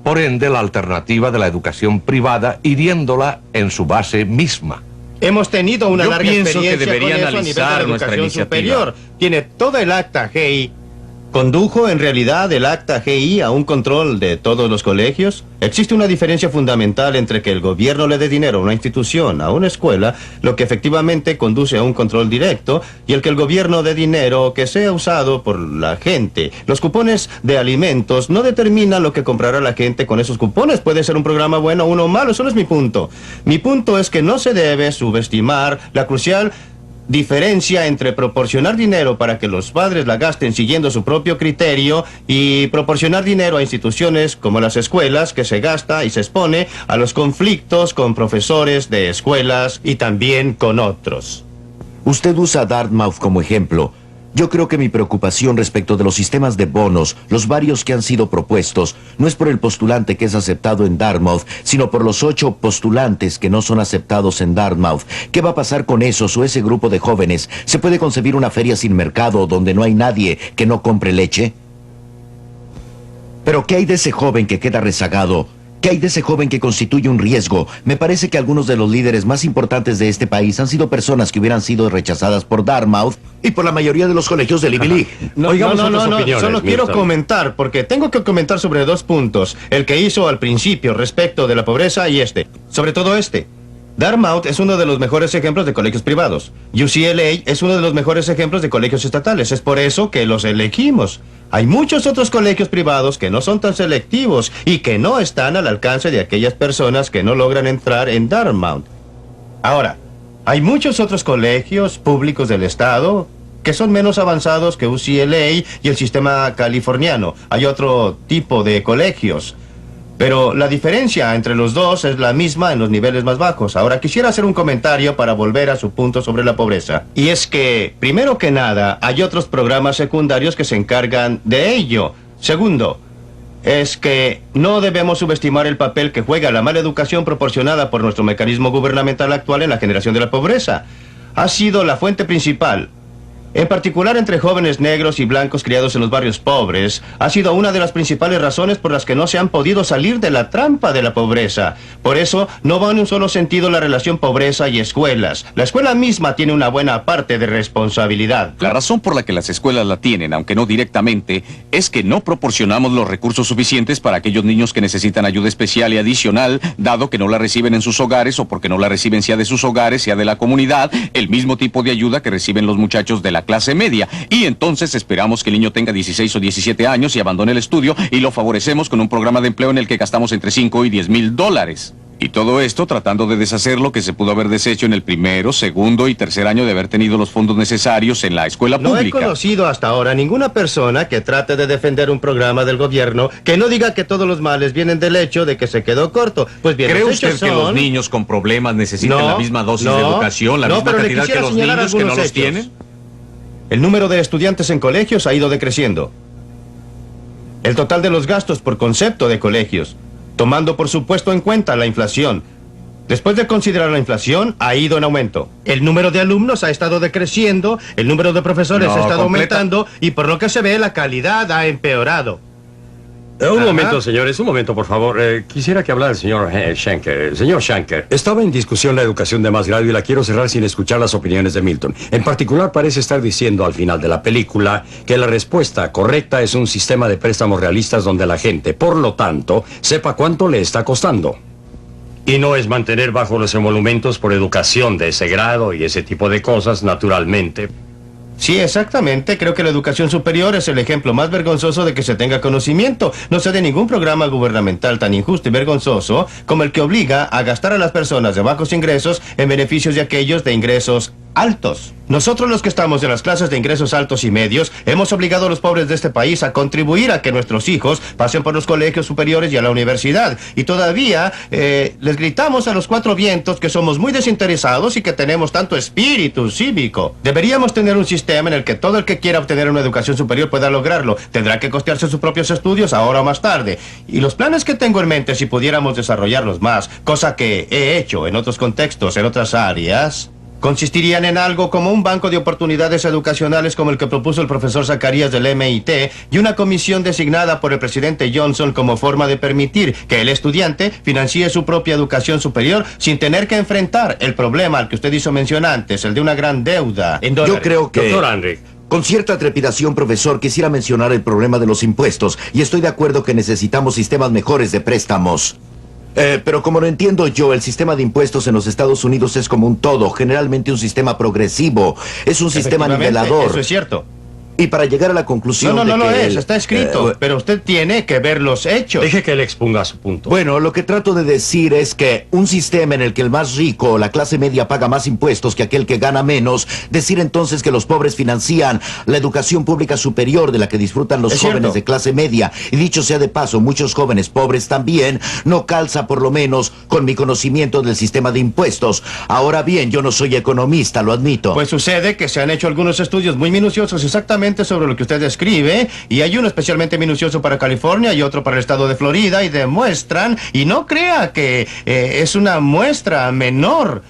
por ende, la alternativa de la educación privada, hiriéndola en su base misma. Hemos tenido una larga pienso que experiencia debería con eso a nivel de la analizar nuestra educación iniciativa. superior. Tiene toda el acta GI. ¿Condujo en realidad el acta GI a un control de todos los colegios? Existe una diferencia fundamental entre que el gobierno le dé dinero a una institución, a una escuela, lo que efectivamente conduce a un control directo, y el que el gobierno dé dinero que sea usado por la gente. Los cupones de alimentos no determinan lo que comprará la gente con esos cupones. Puede ser un programa bueno o uno malo, eso no es mi punto. Mi punto es que no se debe subestimar la crucial diferencia entre proporcionar dinero para que los padres la gasten siguiendo su propio criterio y proporcionar dinero a instituciones como las escuelas, que se gasta y se expone a los conflictos con profesores de escuelas y también con otros. Usted usa Dartmouth como ejemplo. Yo creo que mi preocupación respecto de los sistemas de bonos, los varios que han sido propuestos, no es por el postulante que es aceptado en Dartmouth, sino por los 8 postulantes que no son aceptados en Dartmouth. ¿Qué va a pasar con esos o ese grupo de jóvenes? ¿Se puede concebir una feria sin mercado donde no hay nadie que no compre leche? ¿Pero qué hay de ese joven que queda rezagado? ¿Qué hay de ese joven que constituye un riesgo? Me parece que algunos de los líderes más importantes de este país han sido personas que hubieran sido rechazadas por Dartmouth y por la mayoría de los colegios de Ivy League. No, solo quiero comentar, porque tengo que comentar sobre 2 puntos. El que hizo al principio respecto de la pobreza y sobre todo Dartmouth es uno de los mejores ejemplos de colegios privados. UCLA es uno de los mejores ejemplos de colegios estatales. Es por eso que los elegimos. Hay muchos otros colegios privados que no son tan selectivos y que no están al alcance de aquellas personas que no logran entrar en Dartmouth. Ahora, hay muchos otros colegios públicos del estado que son menos avanzados que UCLA y el sistema californiano. Hay otro tipo de colegios. Pero la diferencia entre los dos es la misma en los niveles más bajos. Ahora, quisiera hacer un comentario para volver a su punto sobre la pobreza. Y es que, primero que nada, hay otros programas secundarios que se encargan de ello. Segundo, es que no debemos subestimar el papel que juega la mala educación proporcionada por nuestro mecanismo gubernamental actual en la generación de la pobreza. Ha sido la fuente principal. En particular entre jóvenes negros y blancos criados en los barrios pobres, ha sido una de las principales razones por las que no se han podido salir de la trampa de la pobreza. Por eso, no va en un solo sentido la relación pobreza y escuelas. La escuela misma tiene una buena parte de responsabilidad. La razón por la que las escuelas la tienen, aunque no directamente, es que no proporcionamos los recursos suficientes para aquellos niños que necesitan ayuda especial y adicional, dado que no la reciben en sus hogares o porque no la reciben sea de sus hogares, sea de la comunidad, el mismo tipo de ayuda que reciben los muchachos de la clase media. Y entonces esperamos que el niño tenga 16 o 17 años y abandone el estudio y lo favorecemos con un programa de empleo en el que gastamos entre 5 y 10 mil dólares. Y todo esto tratando de deshacer lo que se pudo haber deshecho en el primero, segundo y tercer año de haber tenido los fondos necesarios en la escuela No he pública. conocido hasta ahora ninguna persona que trate de defender un programa del gobierno que no diga que todos los males vienen del hecho de que se quedó corto. Pues bien, ¿Cree los usted hechos que los son- niños con problemas necesitan No, la misma dosis no, de educación, la no, misma pero le cantidad que quisiera los señalar niños que no algunos los hechos. tienen? El número de estudiantes en colegios ha ido decreciendo. El total de los gastos por concepto de colegios, tomando por supuesto en cuenta la inflación. Después de considerar la inflación, ha ido en aumento. El número de alumnos ha estado decreciendo, el número de profesores No, ha estado completa- aumentando y por lo que se ve la calidad ha empeorado. Un Ajá. momento, señores, un momento, por favor. Quisiera que hablara el señor Schenker. Señor Schenker, estaba en discusión la educación de más grado y la quiero cerrar sin escuchar las opiniones de Milton. En particular, parece estar diciendo al final de la película que la respuesta correcta es un sistema de préstamos realistas donde la gente, por lo tanto, sepa cuánto le está costando. Y no es mantener bajo los emolumentos por educación de ese grado y ese tipo de cosas, naturalmente. Sí, exactamente. Creo que la educación superior es el ejemplo más vergonzoso de que se tenga conocimiento. No sé de ningún programa gubernamental tan injusto y vergonzoso como el que obliga a gastar a las personas de bajos ingresos en beneficios de aquellos de ingresos altos. Nosotros los que estamos en las clases de ingresos altos y medios hemos obligado a los pobres de este país a contribuir a que nuestros hijos pasen por los colegios superiores y a la universidad. Y todavía les gritamos a los cuatro vientos que somos muy desinteresados y que tenemos tanto espíritu cívico. Deberíamos tener un sistema en el que todo el que quiera obtener una educación superior pueda lograrlo. Tendrá que costearse sus propios estudios ahora o más tarde. Y los planes que tengo en mente, si pudiéramos desarrollarlos más, cosa que he hecho en otros contextos, en otras áreas, consistirían en algo como un banco de oportunidades educacionales como el que propuso el profesor Zacarías del MIT y una comisión designada por el presidente Johnson como forma de permitir que el estudiante financie su propia educación superior sin tener que enfrentar el problema al que usted hizo mención antes, el de una gran deuda en dólares. Yo creo que... Doctor Henry. Con cierta trepidación, profesor, quisiera mencionar el problema de los impuestos y estoy de acuerdo que necesitamos sistemas mejores de préstamos. Pero como lo entiendo yo, el sistema de impuestos en los Estados Unidos es como un todo, generalmente un sistema progresivo, es un sistema Efectivamente, nivelador. Eso es cierto. Y para llegar a la conclusión No de lo que es, está escrito, pero usted tiene que ver los hechos. Deje que él exponga su punto. Bueno, lo que trato de decir es que un sistema en el que el más rico o la clase media paga más impuestos que aquel que gana menos, decir entonces que los pobres financian la educación pública superior de la que disfrutan los Es jóvenes cierto. de clase media, y dicho sea de paso, muchos jóvenes pobres también, no calza por lo menos con mi conocimiento del sistema de impuestos. Ahora bien, yo no soy economista, lo admito. Pues sucede que se han hecho algunos estudios muy minuciosos exactamente sobre lo que usted describe, y hay uno especialmente minucioso para California y otro para el estado de Florida, y demuestran, y no crea que es una muestra menor,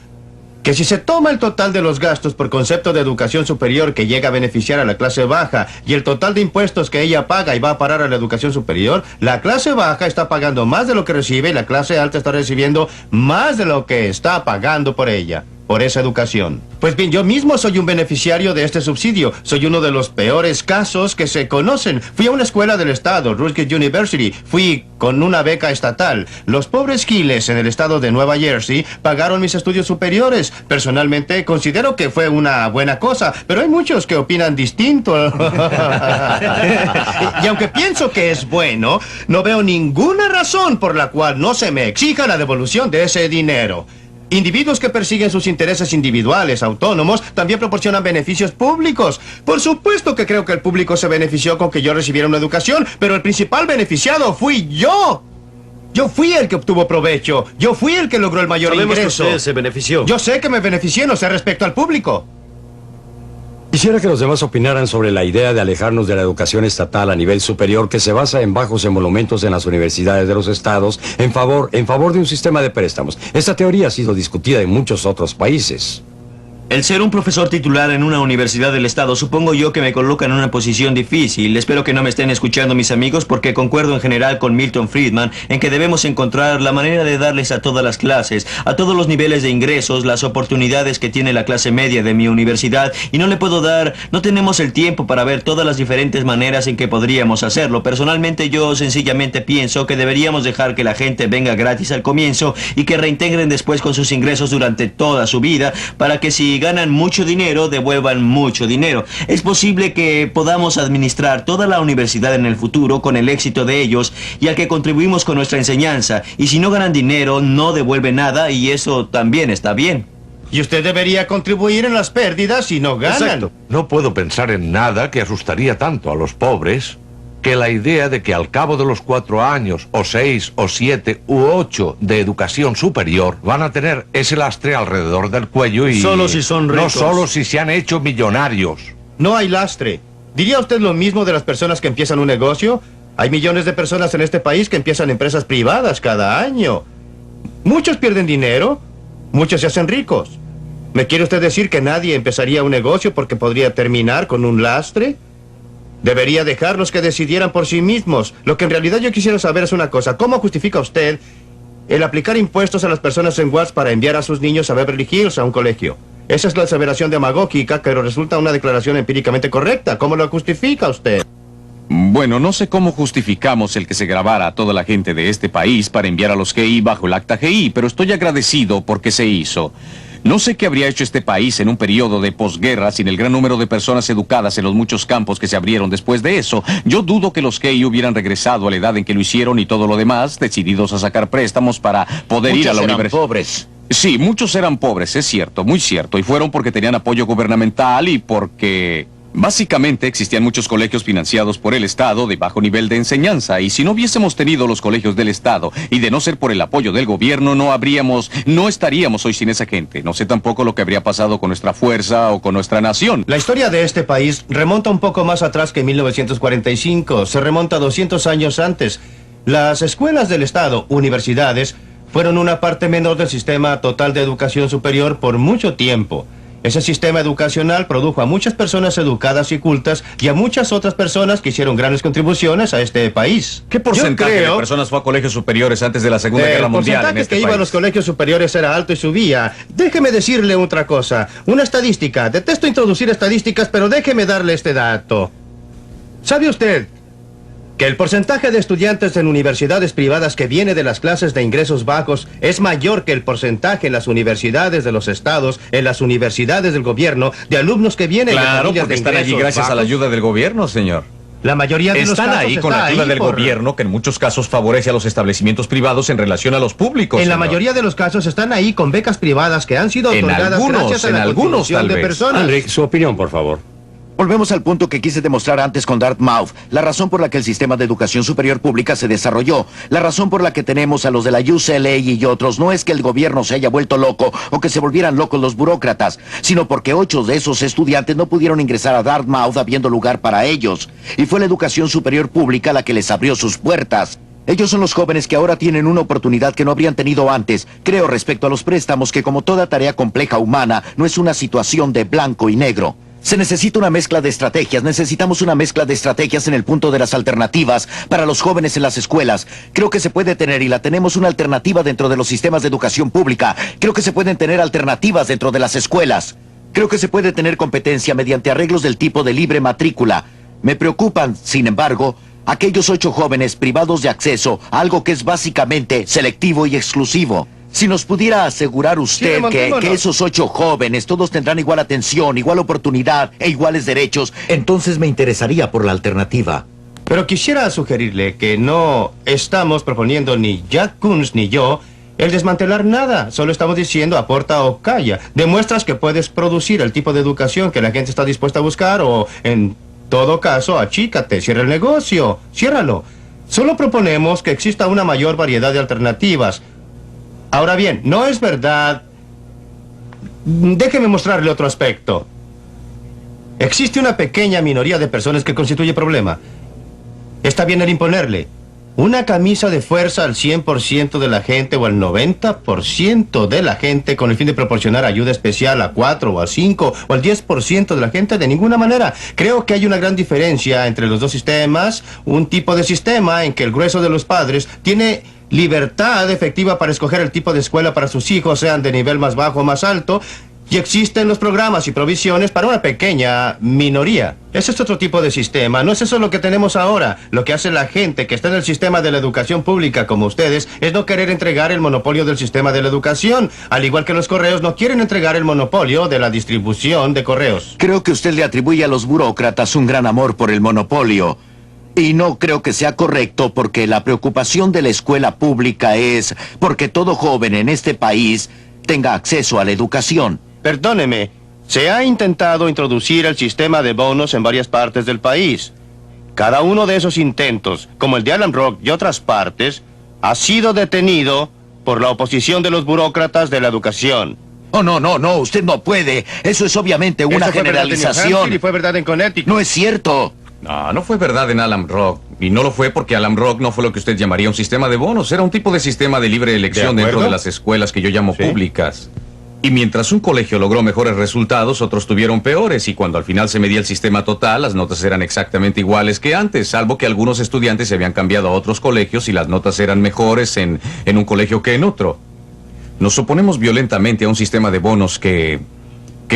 que si se toma el total de los gastos por concepto de educación superior que llega a beneficiar a la clase baja y el total de impuestos que ella paga y va a parar a la educación superior, la clase baja está pagando más de lo que recibe y la clase alta está recibiendo más de lo que está pagando por ella, por esa educación. Pues bien, yo mismo soy un beneficiario de este subsidio. Soy uno de los peores casos que se conocen. Fui a una escuela del estado, Rutgers University. Fui con una beca estatal. Los pobres giles en el estado de Nueva Jersey pagaron mis estudios superiores. Personalmente considero que fue una buena cosa, pero hay muchos que opinan distinto. Y aunque pienso que es bueno, no veo ninguna razón por la cual no se me exija la devolución de ese dinero. Individuos que persiguen sus intereses individuales, autónomos, también proporcionan beneficios públicos. Por supuesto que creo que el público se benefició con que yo recibiera una educación, pero el principal beneficiado fui yo. Yo fui el que obtuvo provecho. Yo fui el que logró el mayor Sabemos que ingreso. usted se benefició. Yo sé que me beneficié, no sé respecto al público. Quisiera que los demás opinaran sobre la idea de alejarnos de la educación estatal a nivel superior que se basa en bajos emolumentos en las universidades de los estados en favor de un sistema de préstamos. Esta teoría ha sido discutida en muchos otros países. El ser un profesor titular en una universidad del estado supongo yo que me coloca en una posición difícil. Espero que no me estén escuchando mis amigos porque concuerdo en general con Milton Friedman en que debemos encontrar la manera de darles a todas las clases, a todos los niveles de ingresos, las oportunidades que tiene la clase media de mi universidad y no tenemos el tiempo para ver todas las diferentes maneras en que podríamos hacerlo. Personalmente yo sencillamente pienso que deberíamos dejar que la gente venga gratis al comienzo y que reintegren después con sus ingresos durante toda su vida para que si si ganan mucho dinero, devuelvan mucho dinero. Es posible que podamos administrar toda la universidad en el futuro con el éxito de ellos y al que contribuimos con nuestra enseñanza. Y si no ganan dinero, no devuelven nada y eso también está bien. Y usted debería contribuir en las pérdidas si no ganan. Exacto. No puedo pensar en nada que asustaría tanto a los pobres que la idea de que al cabo de los 4 años, o 6, o 7, u 8 de educación superior, van a tener ese lastre alrededor del cuello y... Solo si son ricos. No solo si se han hecho millonarios. No hay lastre. ¿Diría usted lo mismo de las personas que empiezan un negocio? Hay millones de personas en este país que empiezan empresas privadas cada año. Muchos pierden dinero, muchos se hacen ricos. ¿Me quiere usted decir que nadie empezaría un negocio porque podría terminar con un lastre? Debería dejarlos que decidieran por sí mismos. Lo que en realidad yo quisiera saber es una cosa. ¿Cómo justifica usted el aplicar impuestos a las personas en Watts para enviar a sus niños a Beverly Hills a un colegio? Esa es la aseveración demagógica, pero resulta una declaración empíricamente correcta. ¿Cómo lo justifica usted? Bueno, no sé cómo justificamos el que se grabara a toda la gente de este país para enviar a los GI bajo el acta GI, pero estoy agradecido porque se hizo. No sé qué habría hecho este país en un periodo de posguerra sin el gran número de personas educadas en los muchos campos que se abrieron después de eso. Yo dudo que los GI hubieran regresado a la edad en que lo hicieron y todo lo demás, decididos a sacar préstamos para poder ir a la universidad. Pobres. Sí, muchos eran pobres, es cierto, muy cierto, y fueron porque tenían apoyo gubernamental y porque... Básicamente existían muchos colegios financiados por el Estado de bajo nivel de enseñanza, y si no hubiésemos tenido los colegios del Estado y de no ser por el apoyo del gobierno, no estaríamos hoy sin esa gente. No sé tampoco lo que habría pasado con nuestra fuerza o con nuestra nación. La historia de este país remonta un poco más atrás que 1945, se remonta 200 años antes. Las escuelas del Estado, universidades, fueron una parte menor del sistema total de educación superior por mucho tiempo. Ese sistema educacional produjo a muchas personas educadas y cultas y a muchas otras personas que hicieron grandes contribuciones a este país. ¿Qué porcentaje de personas fue a colegios superiores antes de la Segunda Guerra Mundial en este país? El porcentaje que iba a los colegios superiores era alto y subía. Déjeme decirle otra cosa, una estadística. Detesto introducir estadísticas, pero déjeme darle este dato. ¿Sabe usted que el porcentaje de estudiantes en universidades privadas que viene de las clases de ingresos bajos es mayor que el porcentaje en las universidades de los estados, en las universidades del gobierno, de alumnos que vienen de familias de ingresos bajos? Claro, porque están allí gracias a la ayuda del gobierno, señor. La mayoría de los casos están ahí con la ayuda del gobierno, que en muchos casos favorece a los establecimientos privados en relación a los públicos. En la mayoría de los casos están ahí con becas privadas que han sido otorgadas gracias a la contribución de personas. Enrique, su opinión, por favor. Volvemos al punto que quise demostrar antes con Dartmouth. La razón por la que el sistema de educación superior pública se desarrolló, la razón por la que tenemos a los de la UCLA y otros, no es que el gobierno se haya vuelto loco o que se volvieran locos los burócratas, sino porque 8 de esos estudiantes no pudieron ingresar a Dartmouth habiendo lugar para ellos. Y fue la educación superior pública la que les abrió sus puertas. Ellos son los jóvenes que ahora tienen una oportunidad que no habrían tenido antes. Creo respecto a los préstamos que, como toda tarea compleja humana, no es una situación de blanco y negro. Se necesita una mezcla de estrategias. Necesitamos una mezcla de estrategias en el punto de las alternativas para los jóvenes en las escuelas. Creo que se puede tener, y la tenemos, una alternativa dentro de los sistemas de educación pública. Creo que se pueden tener alternativas dentro de las escuelas. Creo que se puede tener competencia mediante arreglos del tipo de libre matrícula. Me preocupan, sin embargo, aquellos 8 jóvenes privados de acceso a algo que es básicamente selectivo y exclusivo. Si nos pudiera asegurar usted que esos 8 jóvenes todos tendrán igual atención, igual oportunidad e iguales derechos, entonces me interesaría por la alternativa. Pero quisiera sugerirle que no estamos proponiendo ni Jack Kunz ni yo el desmantelar nada. Solo estamos diciendo aporta o calla. Demuestras que puedes producir el tipo de educación que la gente está dispuesta a buscar o, en todo caso, achícate, cierra el negocio, ciérralo. Solo proponemos que exista una mayor variedad de alternativas. Ahora bien, no es verdad. Déjeme mostrarle otro aspecto. Existe una pequeña minoría de personas que constituye problema. Está bien el imponerle una camisa de fuerza al 100% de la gente o al 90% de la gente con el fin de proporcionar ayuda especial a 4 o a 5 o al 10% de la gente. De ninguna manera. Creo que hay una gran diferencia entre los dos sistemas. Un tipo de sistema en que el grueso de los padres tiene libertad efectiva para escoger el tipo de escuela para sus hijos, sean de nivel más bajo o más alto. Y existen los programas y provisiones para una pequeña minoría. Ese es otro tipo de sistema. No es eso lo que tenemos ahora. Lo que hace la gente que está en el sistema de la educación pública como ustedes es no querer entregar el monopolio del sistema de la educación. Al igual que los correos no quieren entregar el monopolio de la distribución de correos. Creo que usted le atribuye a los burócratas un gran amor por el monopolio. Y no creo que sea correcto porque la preocupación de la escuela pública es porque todo joven en este país tenga acceso a la educación. Perdóneme, se ha intentado introducir el sistema de bonos en varias partes del país. Cada uno de esos intentos, como el de Alum Rock y otras partes, ha sido detenido por la oposición de los burócratas de la educación. Oh, no, usted no puede. Eso es obviamente una generalización. Y fue verdad en Connecticut. No es cierto. No fue verdad en Alum Rock. Y no lo fue porque Alum Rock no fue lo que usted llamaría un sistema de bonos. Era un tipo de sistema de libre elección dentro de las escuelas que yo llamo públicas. Y mientras un colegio logró mejores resultados, otros tuvieron peores. Y cuando al final se medía el sistema total, las notas eran exactamente iguales que antes, salvo que algunos estudiantes se habían cambiado a otros colegios y las notas eran mejores en un colegio que en otro. Nos oponemos violentamente a un sistema de bonos que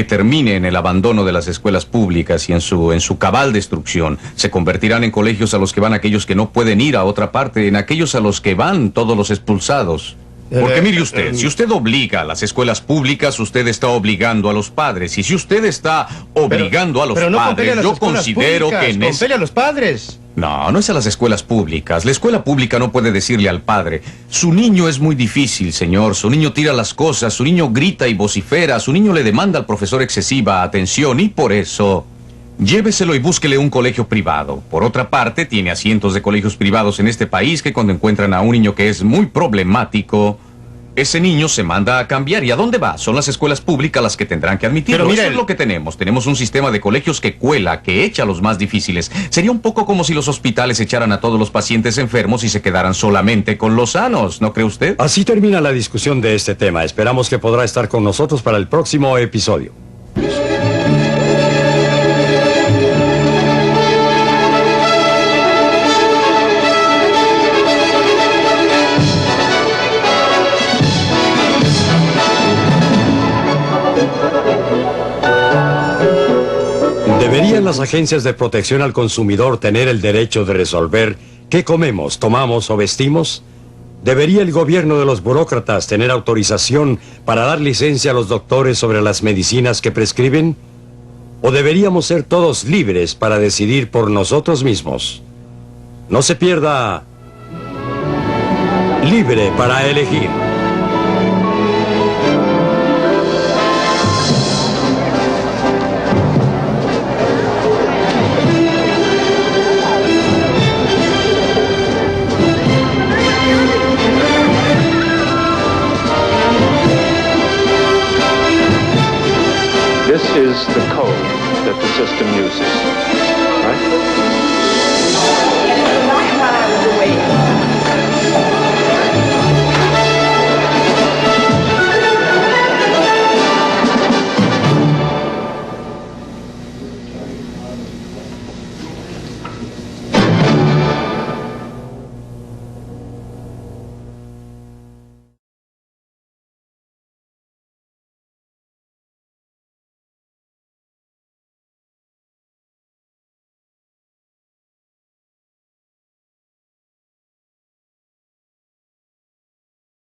termine en el abandono de las escuelas públicas y en su cabal destrucción. Se convertirán en colegios a los que van aquellos que no pueden ir a otra parte, en aquellos a los que van todos los expulsados. Porque mire usted, si usted obliga a las escuelas públicas, usted está obligando a los padres. Y si usted está obligando a los padres, yo considero que... ¡Compele a los padres! No es a las escuelas públicas. La escuela pública no puede decirle al padre: su niño es muy difícil, señor. Su niño tira las cosas, su niño grita y vocifera, su niño le demanda al profesor excesiva atención y por eso... lléveselo y búsquele un colegio privado. Por otra parte, tiene a cientos de colegios privados en este país que cuando encuentran a un niño que es muy problemático, ese niño se manda a cambiar. ¿Y a dónde va? Son las escuelas públicas las que tendrán que admitirlo. Pero mire, eso es lo que tenemos. Tenemos un sistema de colegios que cuela, que echa a los más difíciles. Sería un poco como si los hospitales echaran a todos los pacientes enfermos y se quedaran solamente con los sanos, ¿no cree usted? Así termina la discusión de este tema. Esperamos que podrá estar con nosotros para el próximo episodio. ¿Deberían las agencias de protección al consumidor tener el derecho de resolver qué comemos, tomamos o vestimos? ¿Debería el gobierno de los burócratas tener autorización para dar licencia a los doctores sobre las medicinas que prescriben? ¿O deberíamos ser todos libres para decidir por nosotros mismos? No se pierda Libre para Elegir.